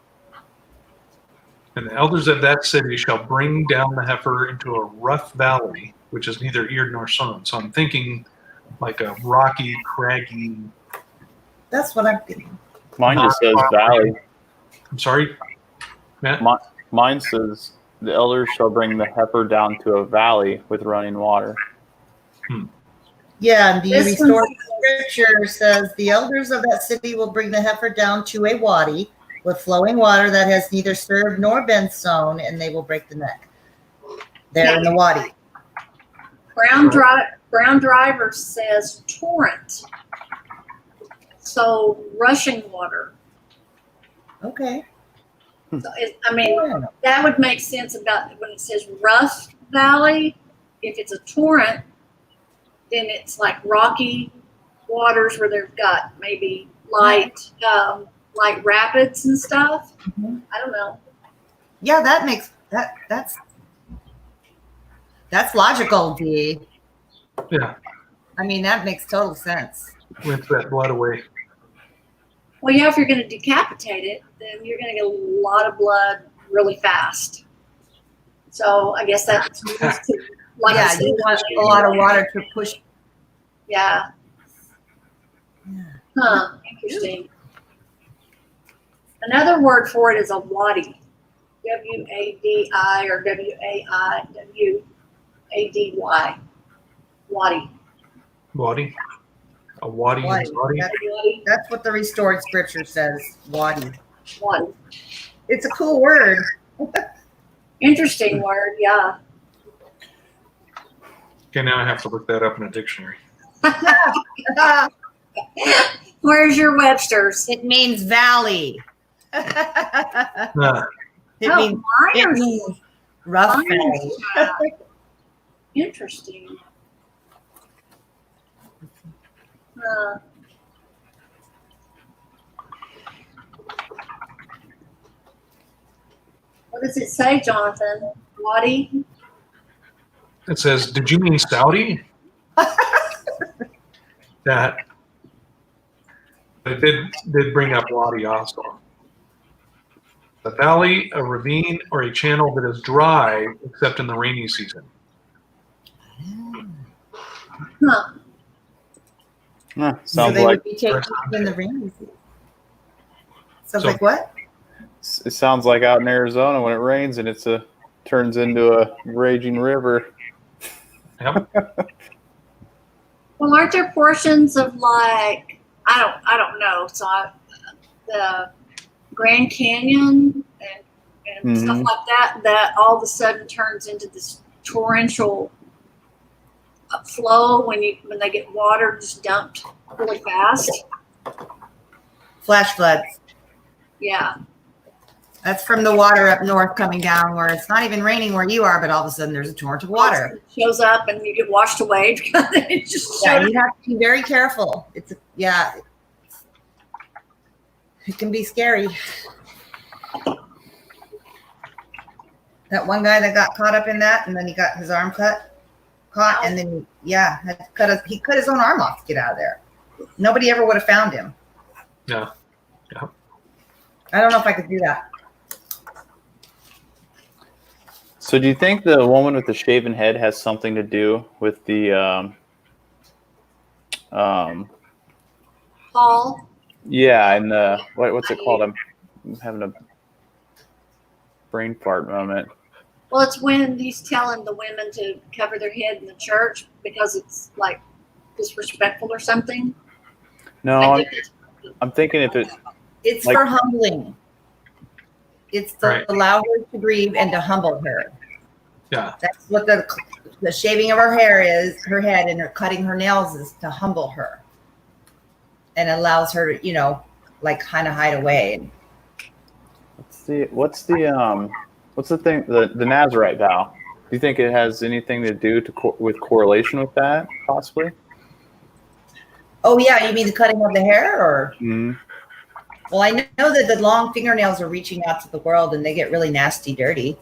And the elders of that city shall bring down the heifer into a rough valley, which is neither eared nor sown. So I'm thinking like a rocky, craggy. That's what I'm thinking. Mine just says valley. I'm sorry, Matt? Mine says the elders shall bring the heifer down to a valley with running water. Yeah, and the This restored scripture says the elders of that city will bring the heifer down to a wadi with flowing water that has neither served nor been sown, and they will break the neck. There in the wadi. Brown Driver says torrent. So rushing water. Okay. So that would make sense about when it says rough valley. If it's a torrent, then it's like rocky waters where they've got maybe light rapids and stuff. Mm-hmm. I don't know. Yeah, that makes that's That's logical, D. Yeah, I mean, that makes total sense. rinse that blood away. Well, yeah, if you're going to decapitate it, then you're going to get a lot of blood really fast. So I guess that's like I Yeah, said, you want a lot of water to push. Yeah. Yeah. Huh. Interesting. Another word for it is a wadi. W-A-D-I or W-A-I-W-A-D-Y. Wadi. Wadi. A wadi Wadi. is wadi. That's what the restored scripture says. Wadi. One. It's a cool word. Interesting word, yeah. Okay, now I have to look that up in a dictionary. Where's your Webster's? It means valley. Ah, It means rough valley. Interesting. What does it say, Jonathan? Wadi? it says, did you mean Saudi? That it did bring up wadi also. A valley, a ravine, or a channel that is dry except in the rainy season. Huh. So So sounds they like would be taken in the rainy season. Sounds So- like what? it sounds like out in Arizona when it rains and turns into a raging river. Yep. Well, aren't there portions of like I don't know. So the Grand Canyon and stuff Mhm. like that all of a sudden turns into this torrential flow when they get water just dumped really fast. Flash floods. Yeah. That's from the water up north coming down where it's not even raining where you are, but all of a sudden there's a torrent of water. It shows up and you get washed away because it just Yeah, shows you have to be very careful. It can be scary. That one guy that got caught up in that, and then he got his arm caught, and then he cut his own arm off to get out of there. Nobody ever would have found him. Yeah. I don't know if I could do that. So do you think the woman with the shaven head has something to do with the Paul. yeah, and the what's it called? I'm having a brain fart moment. Well, it's when he's telling the women to cover their head in the church because it's like disrespectful or something. No, I I'm, think that's- I'm thinking if it It's Like- for humbling. It's to Right. allow her to grieve and to humble her. Yeah. That's what the shaving of her hair is, her head, and her cutting her nails is to humble her, and allows her to, like kind of hide away. what's the thing the Nazarite vow? Do you think it has anything to do with correlation with that possibly? Oh yeah, you mean the cutting of the hair, or? Mm-hmm. Well, I know that the long fingernails are reaching out to the world, and they get really nasty, dirty.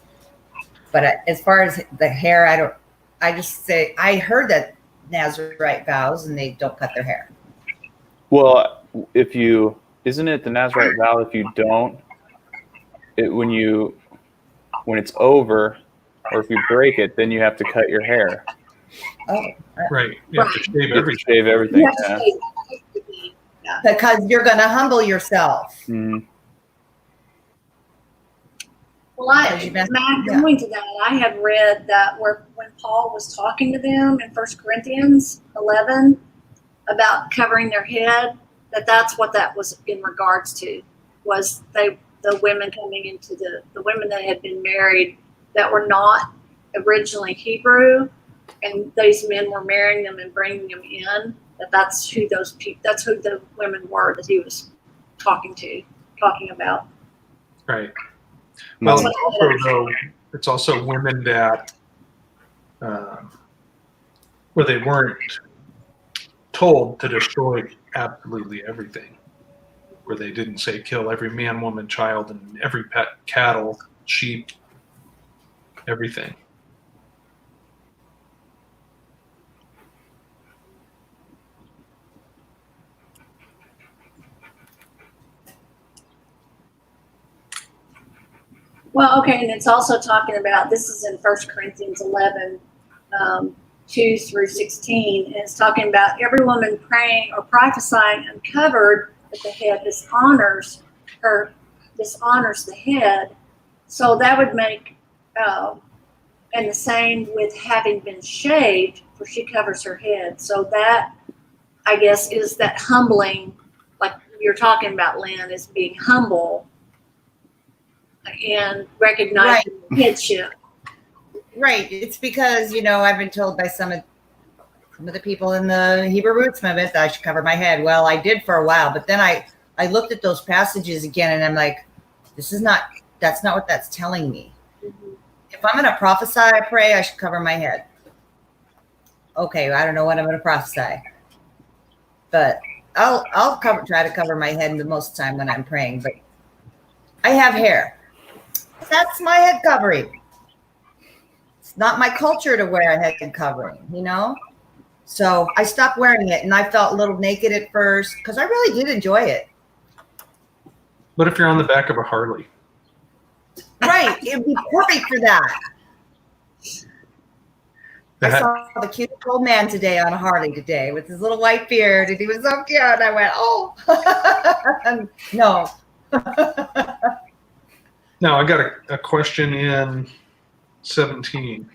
But as far as the hair, I just say I heard that Nazarite vows, and they don't cut their hair. Well, isn't it the Nazarite vow if you don't when it's over or if you break it, then you have to cut your hair. Oh, Right. You have to shave You have to everything. shave everything. You have to Yeah. shave everything. because you're going to humble yourself. Mhm. Well, Because you messed- going to that, I had read that when Paul was talking to them in 1 Corinthians 11 about covering their head, that's what that was in regards to, was the women coming into the women that had been married that were not originally Hebrew, and these men were marrying them and bringing them in. That's who the women were that he was talking about. Right. Well, Mhm. it's also women that where they weren't told to destroy absolutely everything, where they didn't say kill every man, woman, child, and every pet, cattle, sheep, everything. Well, okay, and it's also talking about, this is in 1 Corinthians 11, 2 through 16, and it's talking about every woman praying or prophesying uncovered at the head dishonors the head. So that would make, and the same with having been shaved, for she covers her head. So that, I guess, is that humbling, like you're talking about, Lynn, is being humble and recognizing headship. Right. It's because, I've been told by some of the people in the Hebrew roots movement that I should cover my head. Well, I did for a while, but then I looked at those passages again and I'm like, that's not what that's telling me. Mm-hmm. If I'm going to prophesy, I pray I should cover my head. Okay. I don't know what I'm going to prophesy, but I'll try to cover my head the most of the time when I'm praying, but I have hair. That's my head covering. It's not my culture to wear a head covering, So I stopped wearing it, and I felt a little naked at first because I really did enjoy it. But if you're on the back of a Harley? Right. It'd be perfect for that. I saw the cute old man today on a Harley today with his little white beard, and he was so cute. And I went, oh, no. Now, I got a question in 17,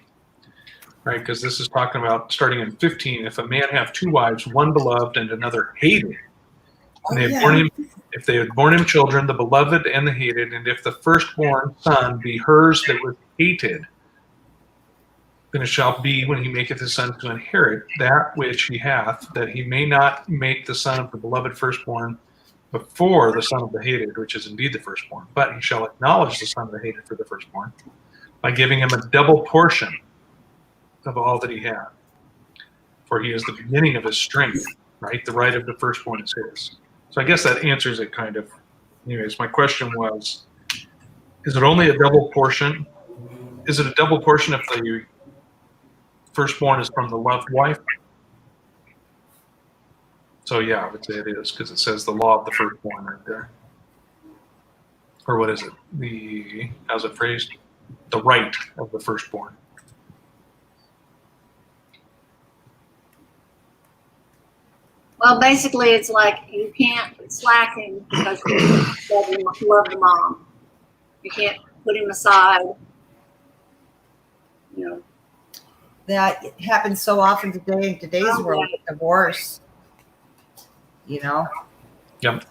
right? Because this is talking about starting in 15. If a man have two wives, one beloved and another hated, and if they had borne him children, the beloved and the hated, and if the firstborn son be hers that was hated, then it shall be when he maketh his son to inherit that which he hath, that he may not make the son of the beloved firstborn before the son of the hated, which is indeed the firstborn. But he shall acknowledge the son of the hated for the firstborn by giving him a double portion of all that he had. For he is the beginning of his strength, right? The right of the firstborn is his. So I guess that answers it kind of. Anyways, my question was, is it only a double portion? Is it a double portion if the firstborn is from the loved wife? So yeah, I would say it is, because it says the law of the firstborn right there. Or what is it? How's it phrased? The right of the firstborn. Well, basically, it's like you can't slack him because you love the mom. You can't put him aside. That happens so often today in today's world with divorce. Yep.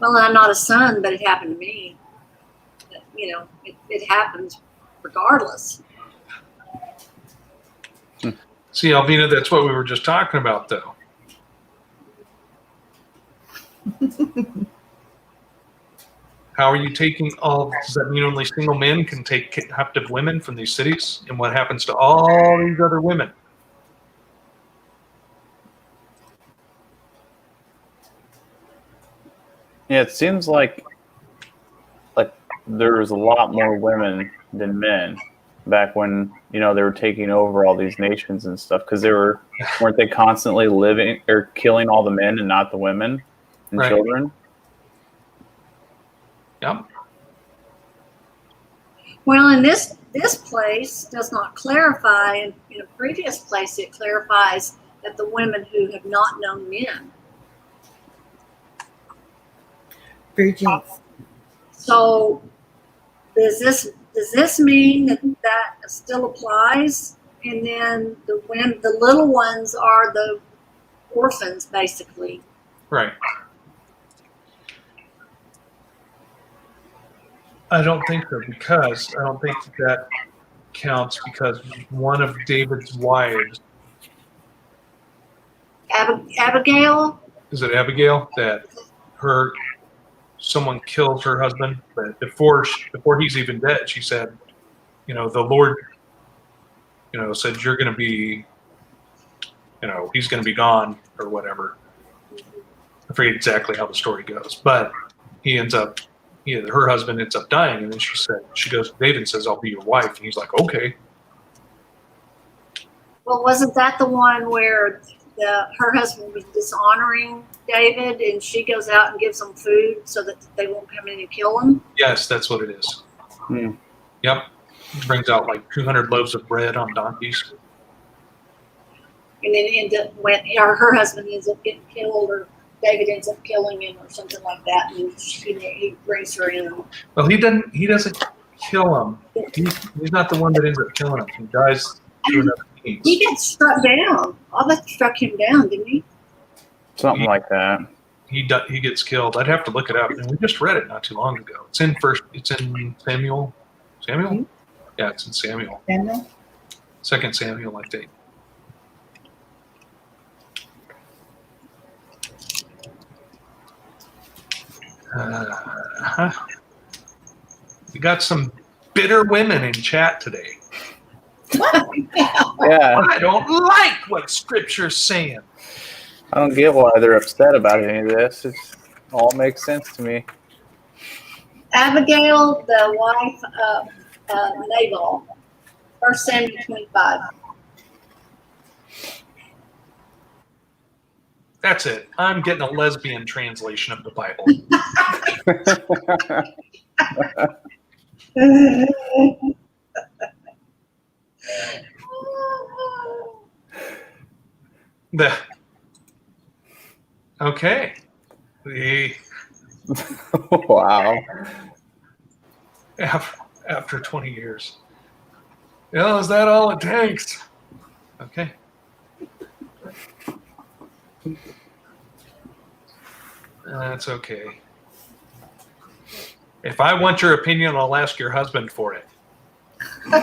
Well, I'm not a son, but it happened to me. It happens regardless. See, Alvina, that's what we were just talking about, though. How are you taking does that mean only single men can take captive women from these cities? And what happens to all these other women? Yeah, it seems like there's a lot more women than men back when they were taking over all these nations and stuff, because weren't they constantly living or killing all the men and not the women and Right. children? Yep. Well, in this place does not clarify. In a previous place, it clarifies that the women who have not known men. Virgins. So does this mean that still applies? And then the little ones are the orphans, basically. Right. I don't think so, because I don't think that counts, because one of David's wives, Abigail? is it Abigail, that someone kills her husband, but before he's even dead, she said, the Lord, said, you're going to be, he's going to be gone or whatever. I forget exactly how the story goes, but her husband ends up dying, and then she goes to David and says, I'll be your wife. And he's like, okay. Well, wasn't that the one where her husband was dishonoring David, and she goes out and gives them food so that they won't come in and kill him. Yes, that's what it is. Hmm. Yep. Brings out like 200 loaves of bread on donkeys. And then her husband ends up getting killed, or David ends up killing him, or something like that. And he brings her in. Well, he doesn't kill him. He's not the one that ends up killing him. He dies through another means. He gets struck down. Abba struck him down, didn't he? Something like that. He gets killed. I'd have to look it up, and we just read it not too long ago. It's in Samuel. Samuel? Mhm. Yeah, it's in Samuel. Samuel? 2 Samuel, I think. We got some bitter women in chat today. Yeah, I don't like what Scripture's saying. I don't get why they're upset about any of this. It all makes sense to me. Abigail, the wife of Nabal. 1 Samuel 25. That's it. I'm getting a lesbian translation of the Bible. Okay. Wow. After 20 years. Yeah, is that all it takes? Okay. That's okay. If I want your opinion, I'll ask your husband for it. Good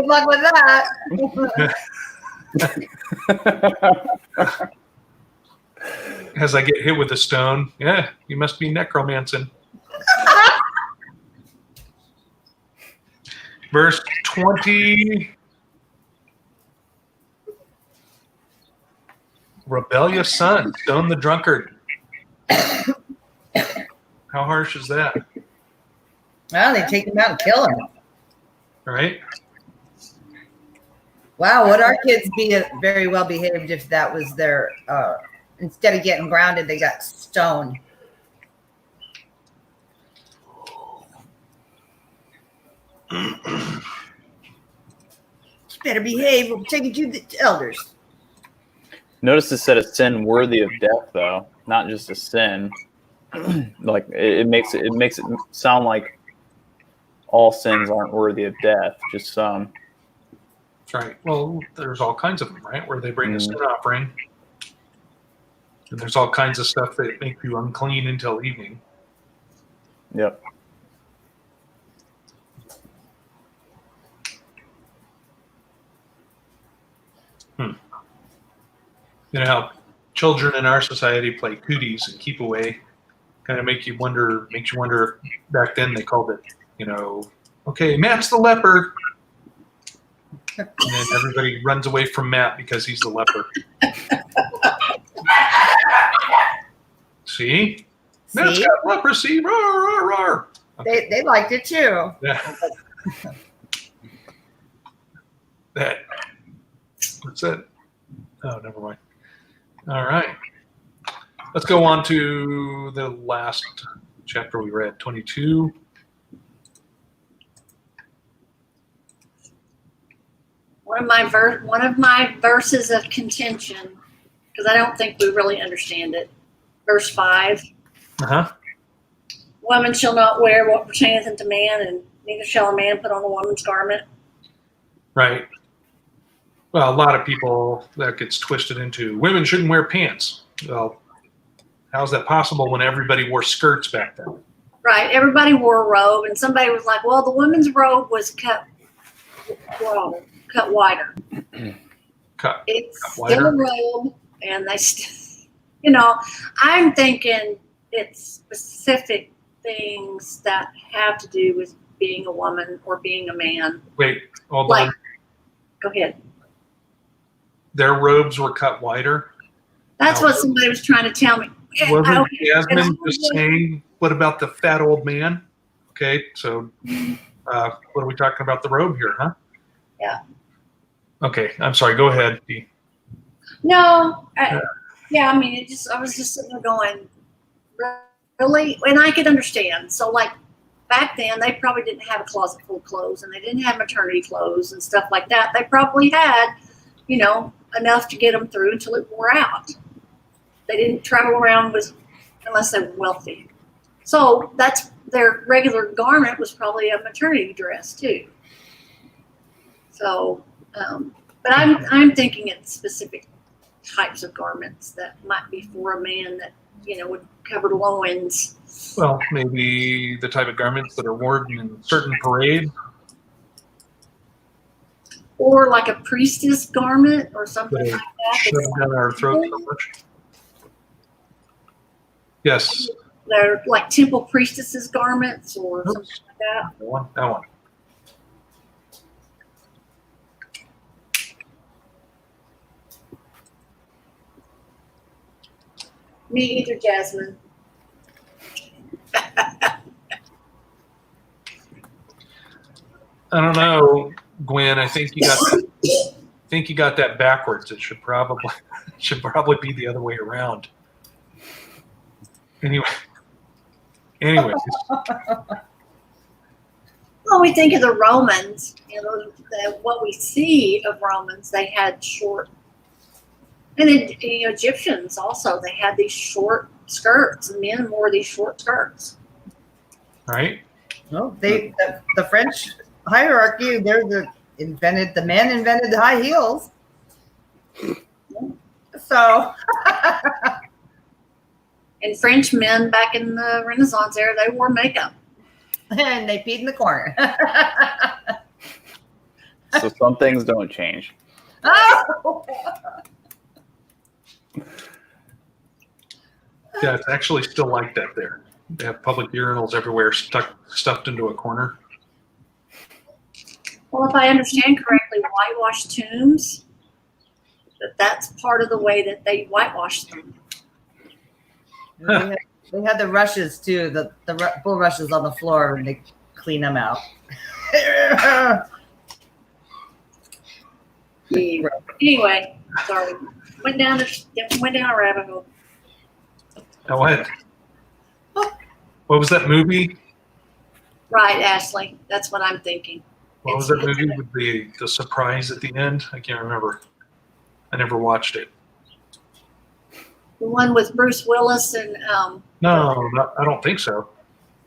luck with that. As I get hit with a stone, yeah, you must be necromancing. Verse 20. Rebellious son, stone the drunkard. How harsh is that? Well, they take him out and kill him. Right? Wow, would our kids be very well behaved if that was their, instead of getting grounded, they got stoned? Better behave. We'll take you to the elders. Notice it said a sin worthy of death, though, not just a sin. Like it makes it sound like all sins aren't worthy of death, just some. That's right. Well, there's all kinds of them, right? Where they bring a sin offering. And there's all kinds of stuff that make you unclean until evening. Yep. You know how children in our society play cooties and keep away. Kind of makes you wonder back then they called it, okay, Matt's the leper. And then everybody runs away from Matt because he's the leper. See? Matt's got leprosy. Roar, roar, roar. Okay. They liked it too. Yeah. What's that? Oh, never mind. All right. Let's go on to the last chapter we read, 22. One of my verses of contention, because I don't think we really understand it. Verse 5. Uh-huh. Woman shall not wear what pertaineth unto man, and neither shall a man put on a woman's garment. Right. Well, a lot of people, that gets twisted into women shouldn't wear pants. Well, how's that possible when everybody wore skirts back then? Right. Everybody wore a robe, and somebody was like, well, the women's robe was cut wider. It's still a robe, and they I'm thinking it's specific things that have to do with being a woman or being a man. Wait, hold on. Go ahead. Their robes were cut wider? That's what somebody was trying to tell me. Wasn't Jasmine just saying, what about the fat old man? Okay, so what are we talking about the robe here, huh? Yeah. Okay, I'm sorry. Go ahead. No, yeah, I mean, I was just sitting there going, really? And I could understand. So, like, back then, they probably didn't have a closet full of clothes and they didn't have maternity clothes and stuff like that. They probably had, enough to get them through until it wore out. They didn't travel around unless they were wealthy. So, that's their regular garment was probably a maternity dress, too. So, but I'm thinking it's specific types of garments that might be for a man that would cover loins. Well, maybe the type of garments that are worn in certain parades. Or like a priestess garment or something That like are that. shoved down our throats so much. Yes. They're like temple priestesses garments or something like that. That one. Me either, Jasmine. I don't know, Gwen. I think you got that backwards. It should probably be the other way around. Anyways. Well, we think of the Romans, what we see of Romans, they had short, and then Egyptians also, they had these short skirts, and men wore these short skirts. Right? No, the French hierarchy, the man invented the high heels. So And French men back in the Renaissance era, they wore makeup. and they peed in the corner. So some things don't change. Oh! Yeah, it's actually still like that there. They have public urinals everywhere stuffed into a corner. Well, if I understand correctly, whitewashed tombs, that's part of the way that they whitewash them. They had the rushes too, the bulrushes on the floor, and they clean them out. Anyway, sorry, went down a rabbit hole. Now what was that movie? Right, Ashley, that's what I'm thinking. What was that movie with the surprise at the end? I can't remember. I never watched it. The one with Bruce Willis and No, I don't think so.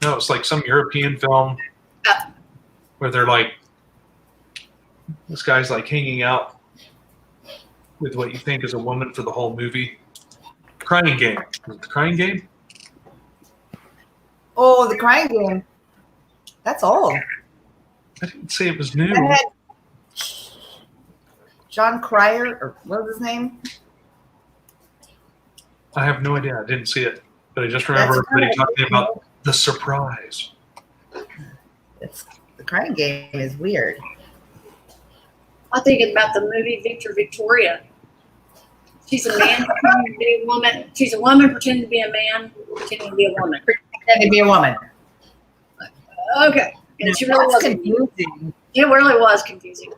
No, it's like some European film where they're like, this guy's like hanging out with what you think is a woman for the whole movie. Crying Game. Was it The Crying Game? Oh, The Crying Game. That's old. I didn't say it was new. That had John Cryer, or what was his name? I have no idea. I didn't see it. But I just remember everybody talking about the surprise. The Crying Game is weird. I'm thinking about the movie Victoria. She's a man pretending to be a woman. She's a woman pretending to be a man, pretending to be a woman. Pretending to be a woman. Okay. And she really was confusing. It really was confusing.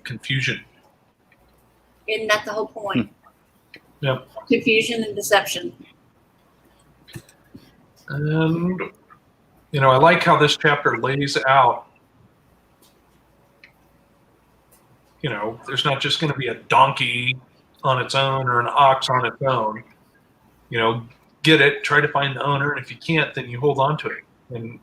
Confusion. Isn't that the whole point? Yep. Confusion and deception. And, I like how this chapter lays out, there's not just going to be a donkey on its own or an ox on its own. Get it, try to find the owner, and if you can't, then you hold on to it. And,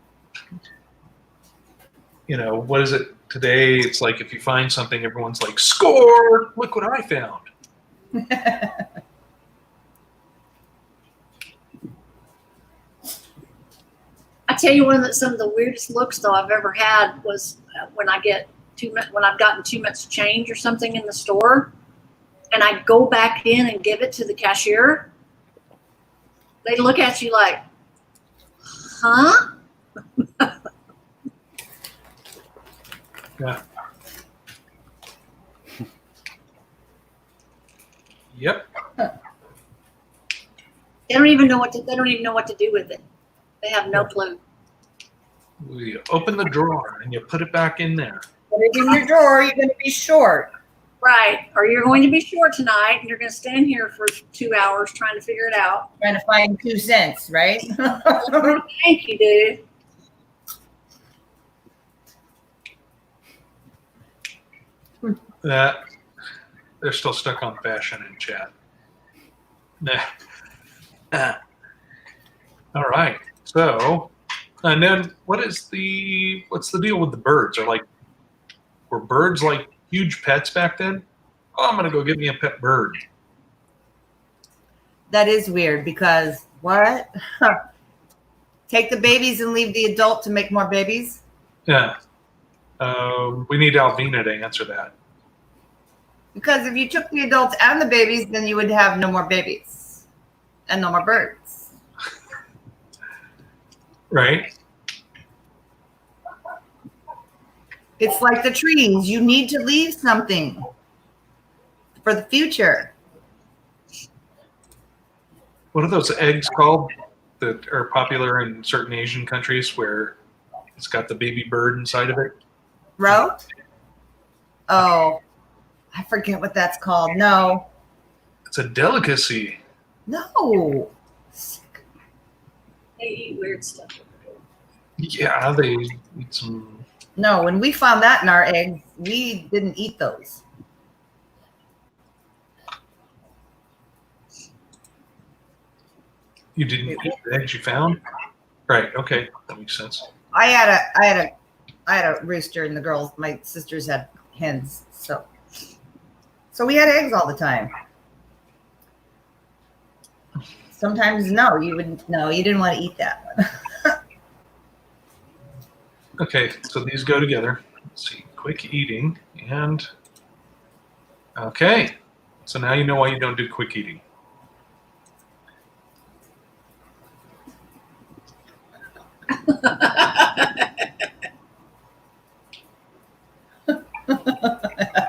what is it today? It's like if you find something, everyone's like, score! Look what I found. I tell you, some of the weirdest looks though I've ever had was when I've gotten too much change or something in the store, and I go back in and give it to the cashier. They look at you like, huh? Yeah. Yep. They don't even know what to do with it. They have no clue. You open the drawer and you put it back in there. Put it in your drawer. You're going to be short. Right. Or you're going to be short tonight and you're going to stand here for 2 hours trying to figure it out. Trying to find 2 cents, right? Thank you, dude. That they're still stuck on fashion in chat. Nah. All right. So, and then what's the deal with the birds? Were birds like huge pets back then? Oh, I'm gonna go get me a pet bird. That is weird because what? Take the babies and leave the adult to make more babies? Yeah. We need Alvina to answer that. Because if you took the adults and the babies, then you would have no more babies and no more birds. Right? It's like the trees. You need to leave something for the future. What are those eggs called that are popular in certain Asian countries where it's got the baby bird inside of it? Roe? Oh, I forget what that's called. No. It's a delicacy. No. They eat weird stuff. Yeah, they eat some. No, when we found that in our eggs, we didn't eat those. You didn't eat the eggs you found? Right, okay. That makes sense. I had a rooster, and my sisters had hens, so we had eggs all the time. Sometimes you didn't want to eat that one. Okay, so these go together. Let's see, quick eating and okay. So now you know why you don't do quick eating.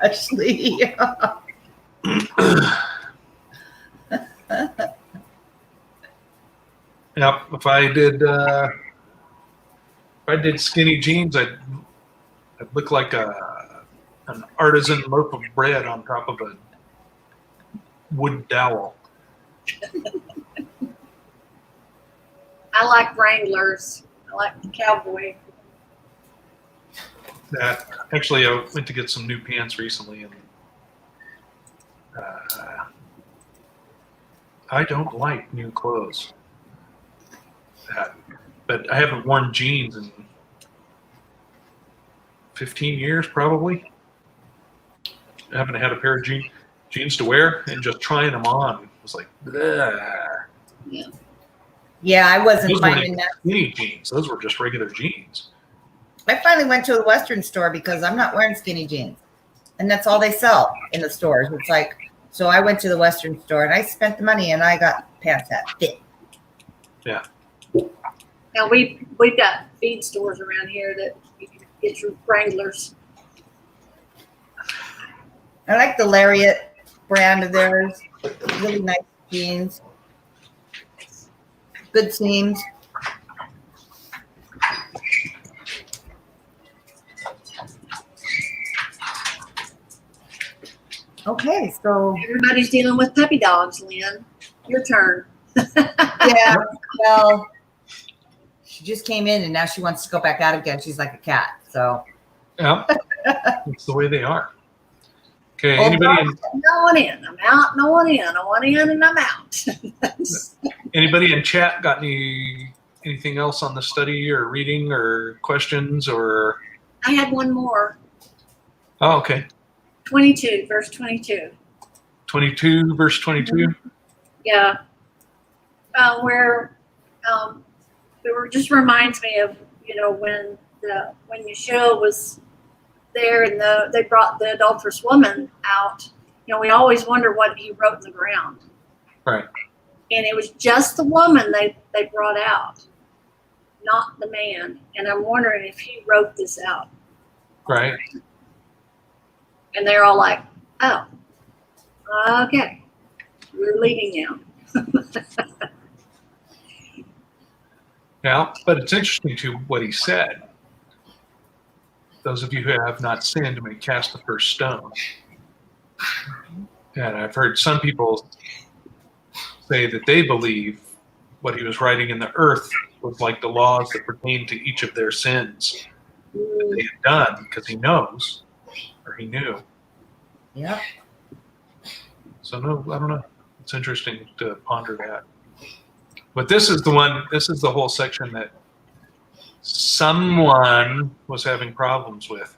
Ashley. Yep, if I did skinny jeans, I'd look like an artisan loaf of bread on top of a wood dowel. I like Wranglers. I like the cowboy. Actually, I went to get some new pants recently, and I don't like new clothes. But I haven't worn jeans in 15 years, probably. I haven't had a pair of jeans to wear, and just trying them on was like, bleh. Yeah, I wasn't Those weren't finding that. skinny jeans. Those were just regular jeans. I finally went to the Western store because I'm not wearing skinny jeans. And that's all they sell in the stores. It's like, so I went to the Western store and I spent the money and I got pants that fit. Yeah. Now we've got feed stores around here that you can get your Wranglers. I like the Lariat brand of theirs. Really nice jeans. Good seams. Okay, so Everybody's dealing with puppy dogs, Lynn. Your turn. yeah, well, she just came in and now she wants to go back out again. She's like a cat. So Yeah. That's the way they are. Okay, Old anybody in, No one in. I'm out. No one in. I want in and I'm out. anybody in chat got anything else on the study or reading or questions or? I had one more. Oh, okay. 22, verse 22. 22, verse 22. Yeah. Where it just reminds me of, when Yeshua was there and they brought the adulterous woman out. We always wonder what he wrote in the ground. Right. And it was just the woman they brought out, not the man. And I'm wondering if he wrote this out. Right. And they're all like, oh, okay, we're leaving now. Yeah, but it's interesting to what he said. those of you who have not sinned may cast the first stone. And I've heard some people say that they believe what he was writing in the earth was like the laws that pertain to each of their sins that they had done, because he knows, or he knew. Yep. So no, I don't know. It's interesting to ponder that. But this is the whole section that someone was having problems with.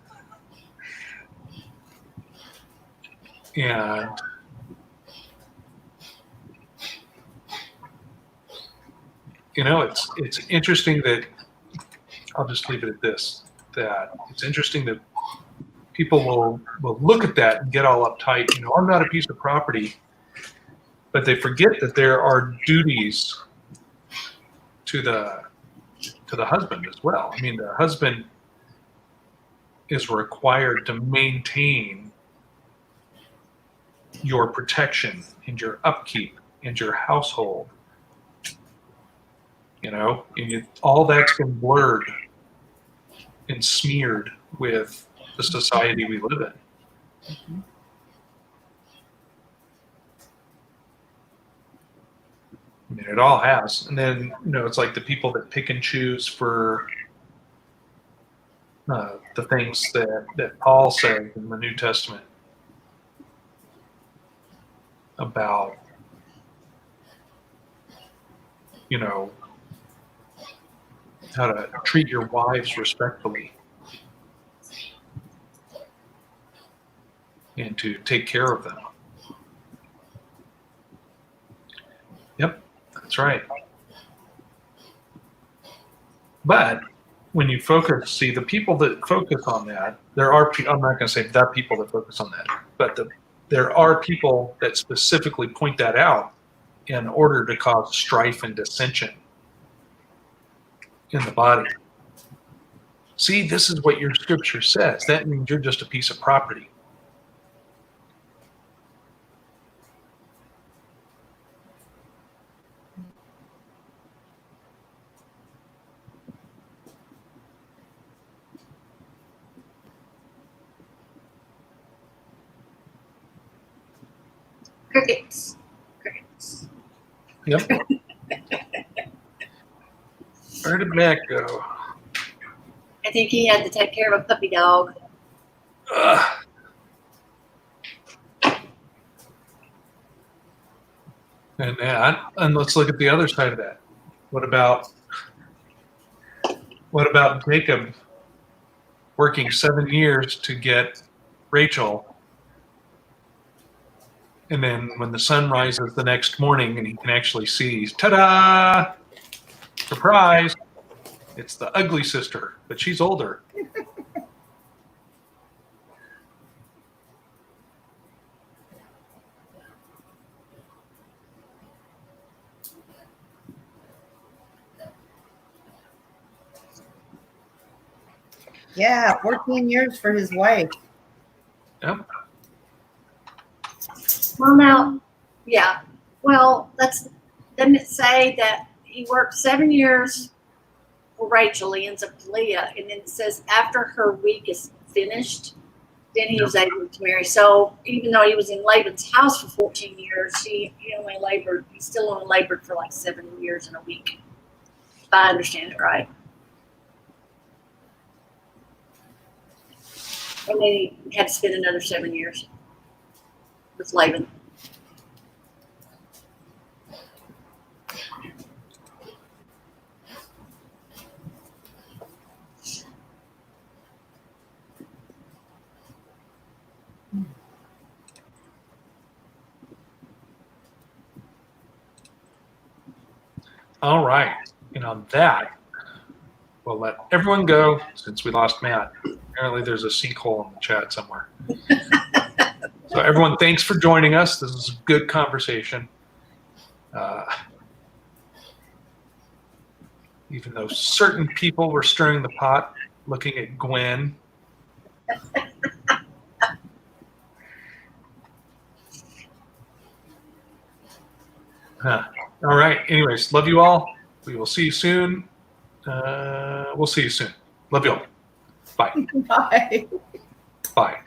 And it's interesting that, I'll just leave it at this, that it's interesting that people will look at that and get all uptight. I'm not a piece of property, but they forget that there are duties to the husband as well. I mean, the husband is required to maintain your protection and your upkeep and your household. And all that's been blurred and smeared with the society we live in. Mm-hmm. I mean, it all has. And then, it's like the people that pick and choose for the things that Paul said in the New Testament about, how to treat your wives respectfully and to take care of them. Yep, that's right. But when you focus, the people that focus on that, I'm not going to say the people that focus on that, but there are people that specifically point that out in order to cause strife and dissension in the body. See, this is what your scripture says. That means you're just a piece of property. Crickets. Yep. Where did Mac go? I think he had to take care of a puppy dog. Ugh. And let's look at the other side of that. What about Jacob working 7 years to get Rachel, and then when the sun rises the next morning and he can actually see, ta-da! Surprise! It's the ugly sister, but she's older. Yeah, 14 years for his wife. Yep. Well, now, yeah. Well, doesn't it say that he worked 7 years for Rachel, he ends up with Leah, and then it says after her week is finished, then he was able to marry. So even though he was in Laban's house for 14 years, he still only labored for like 7 years and a week, if I understand it right. And then he had to spend another 7 years with Laban. All right. And on that, we'll let everyone go since we lost Matt. Apparently there's a sinkhole in the chat somewhere. So everyone, thanks for joining us. This is a good conversation. Even though certain people were stirring the pot, looking at Gwen. All right. Anyways, love you all. We will see you soon. We'll see you soon. Love you all. Bye. Bye. Bye.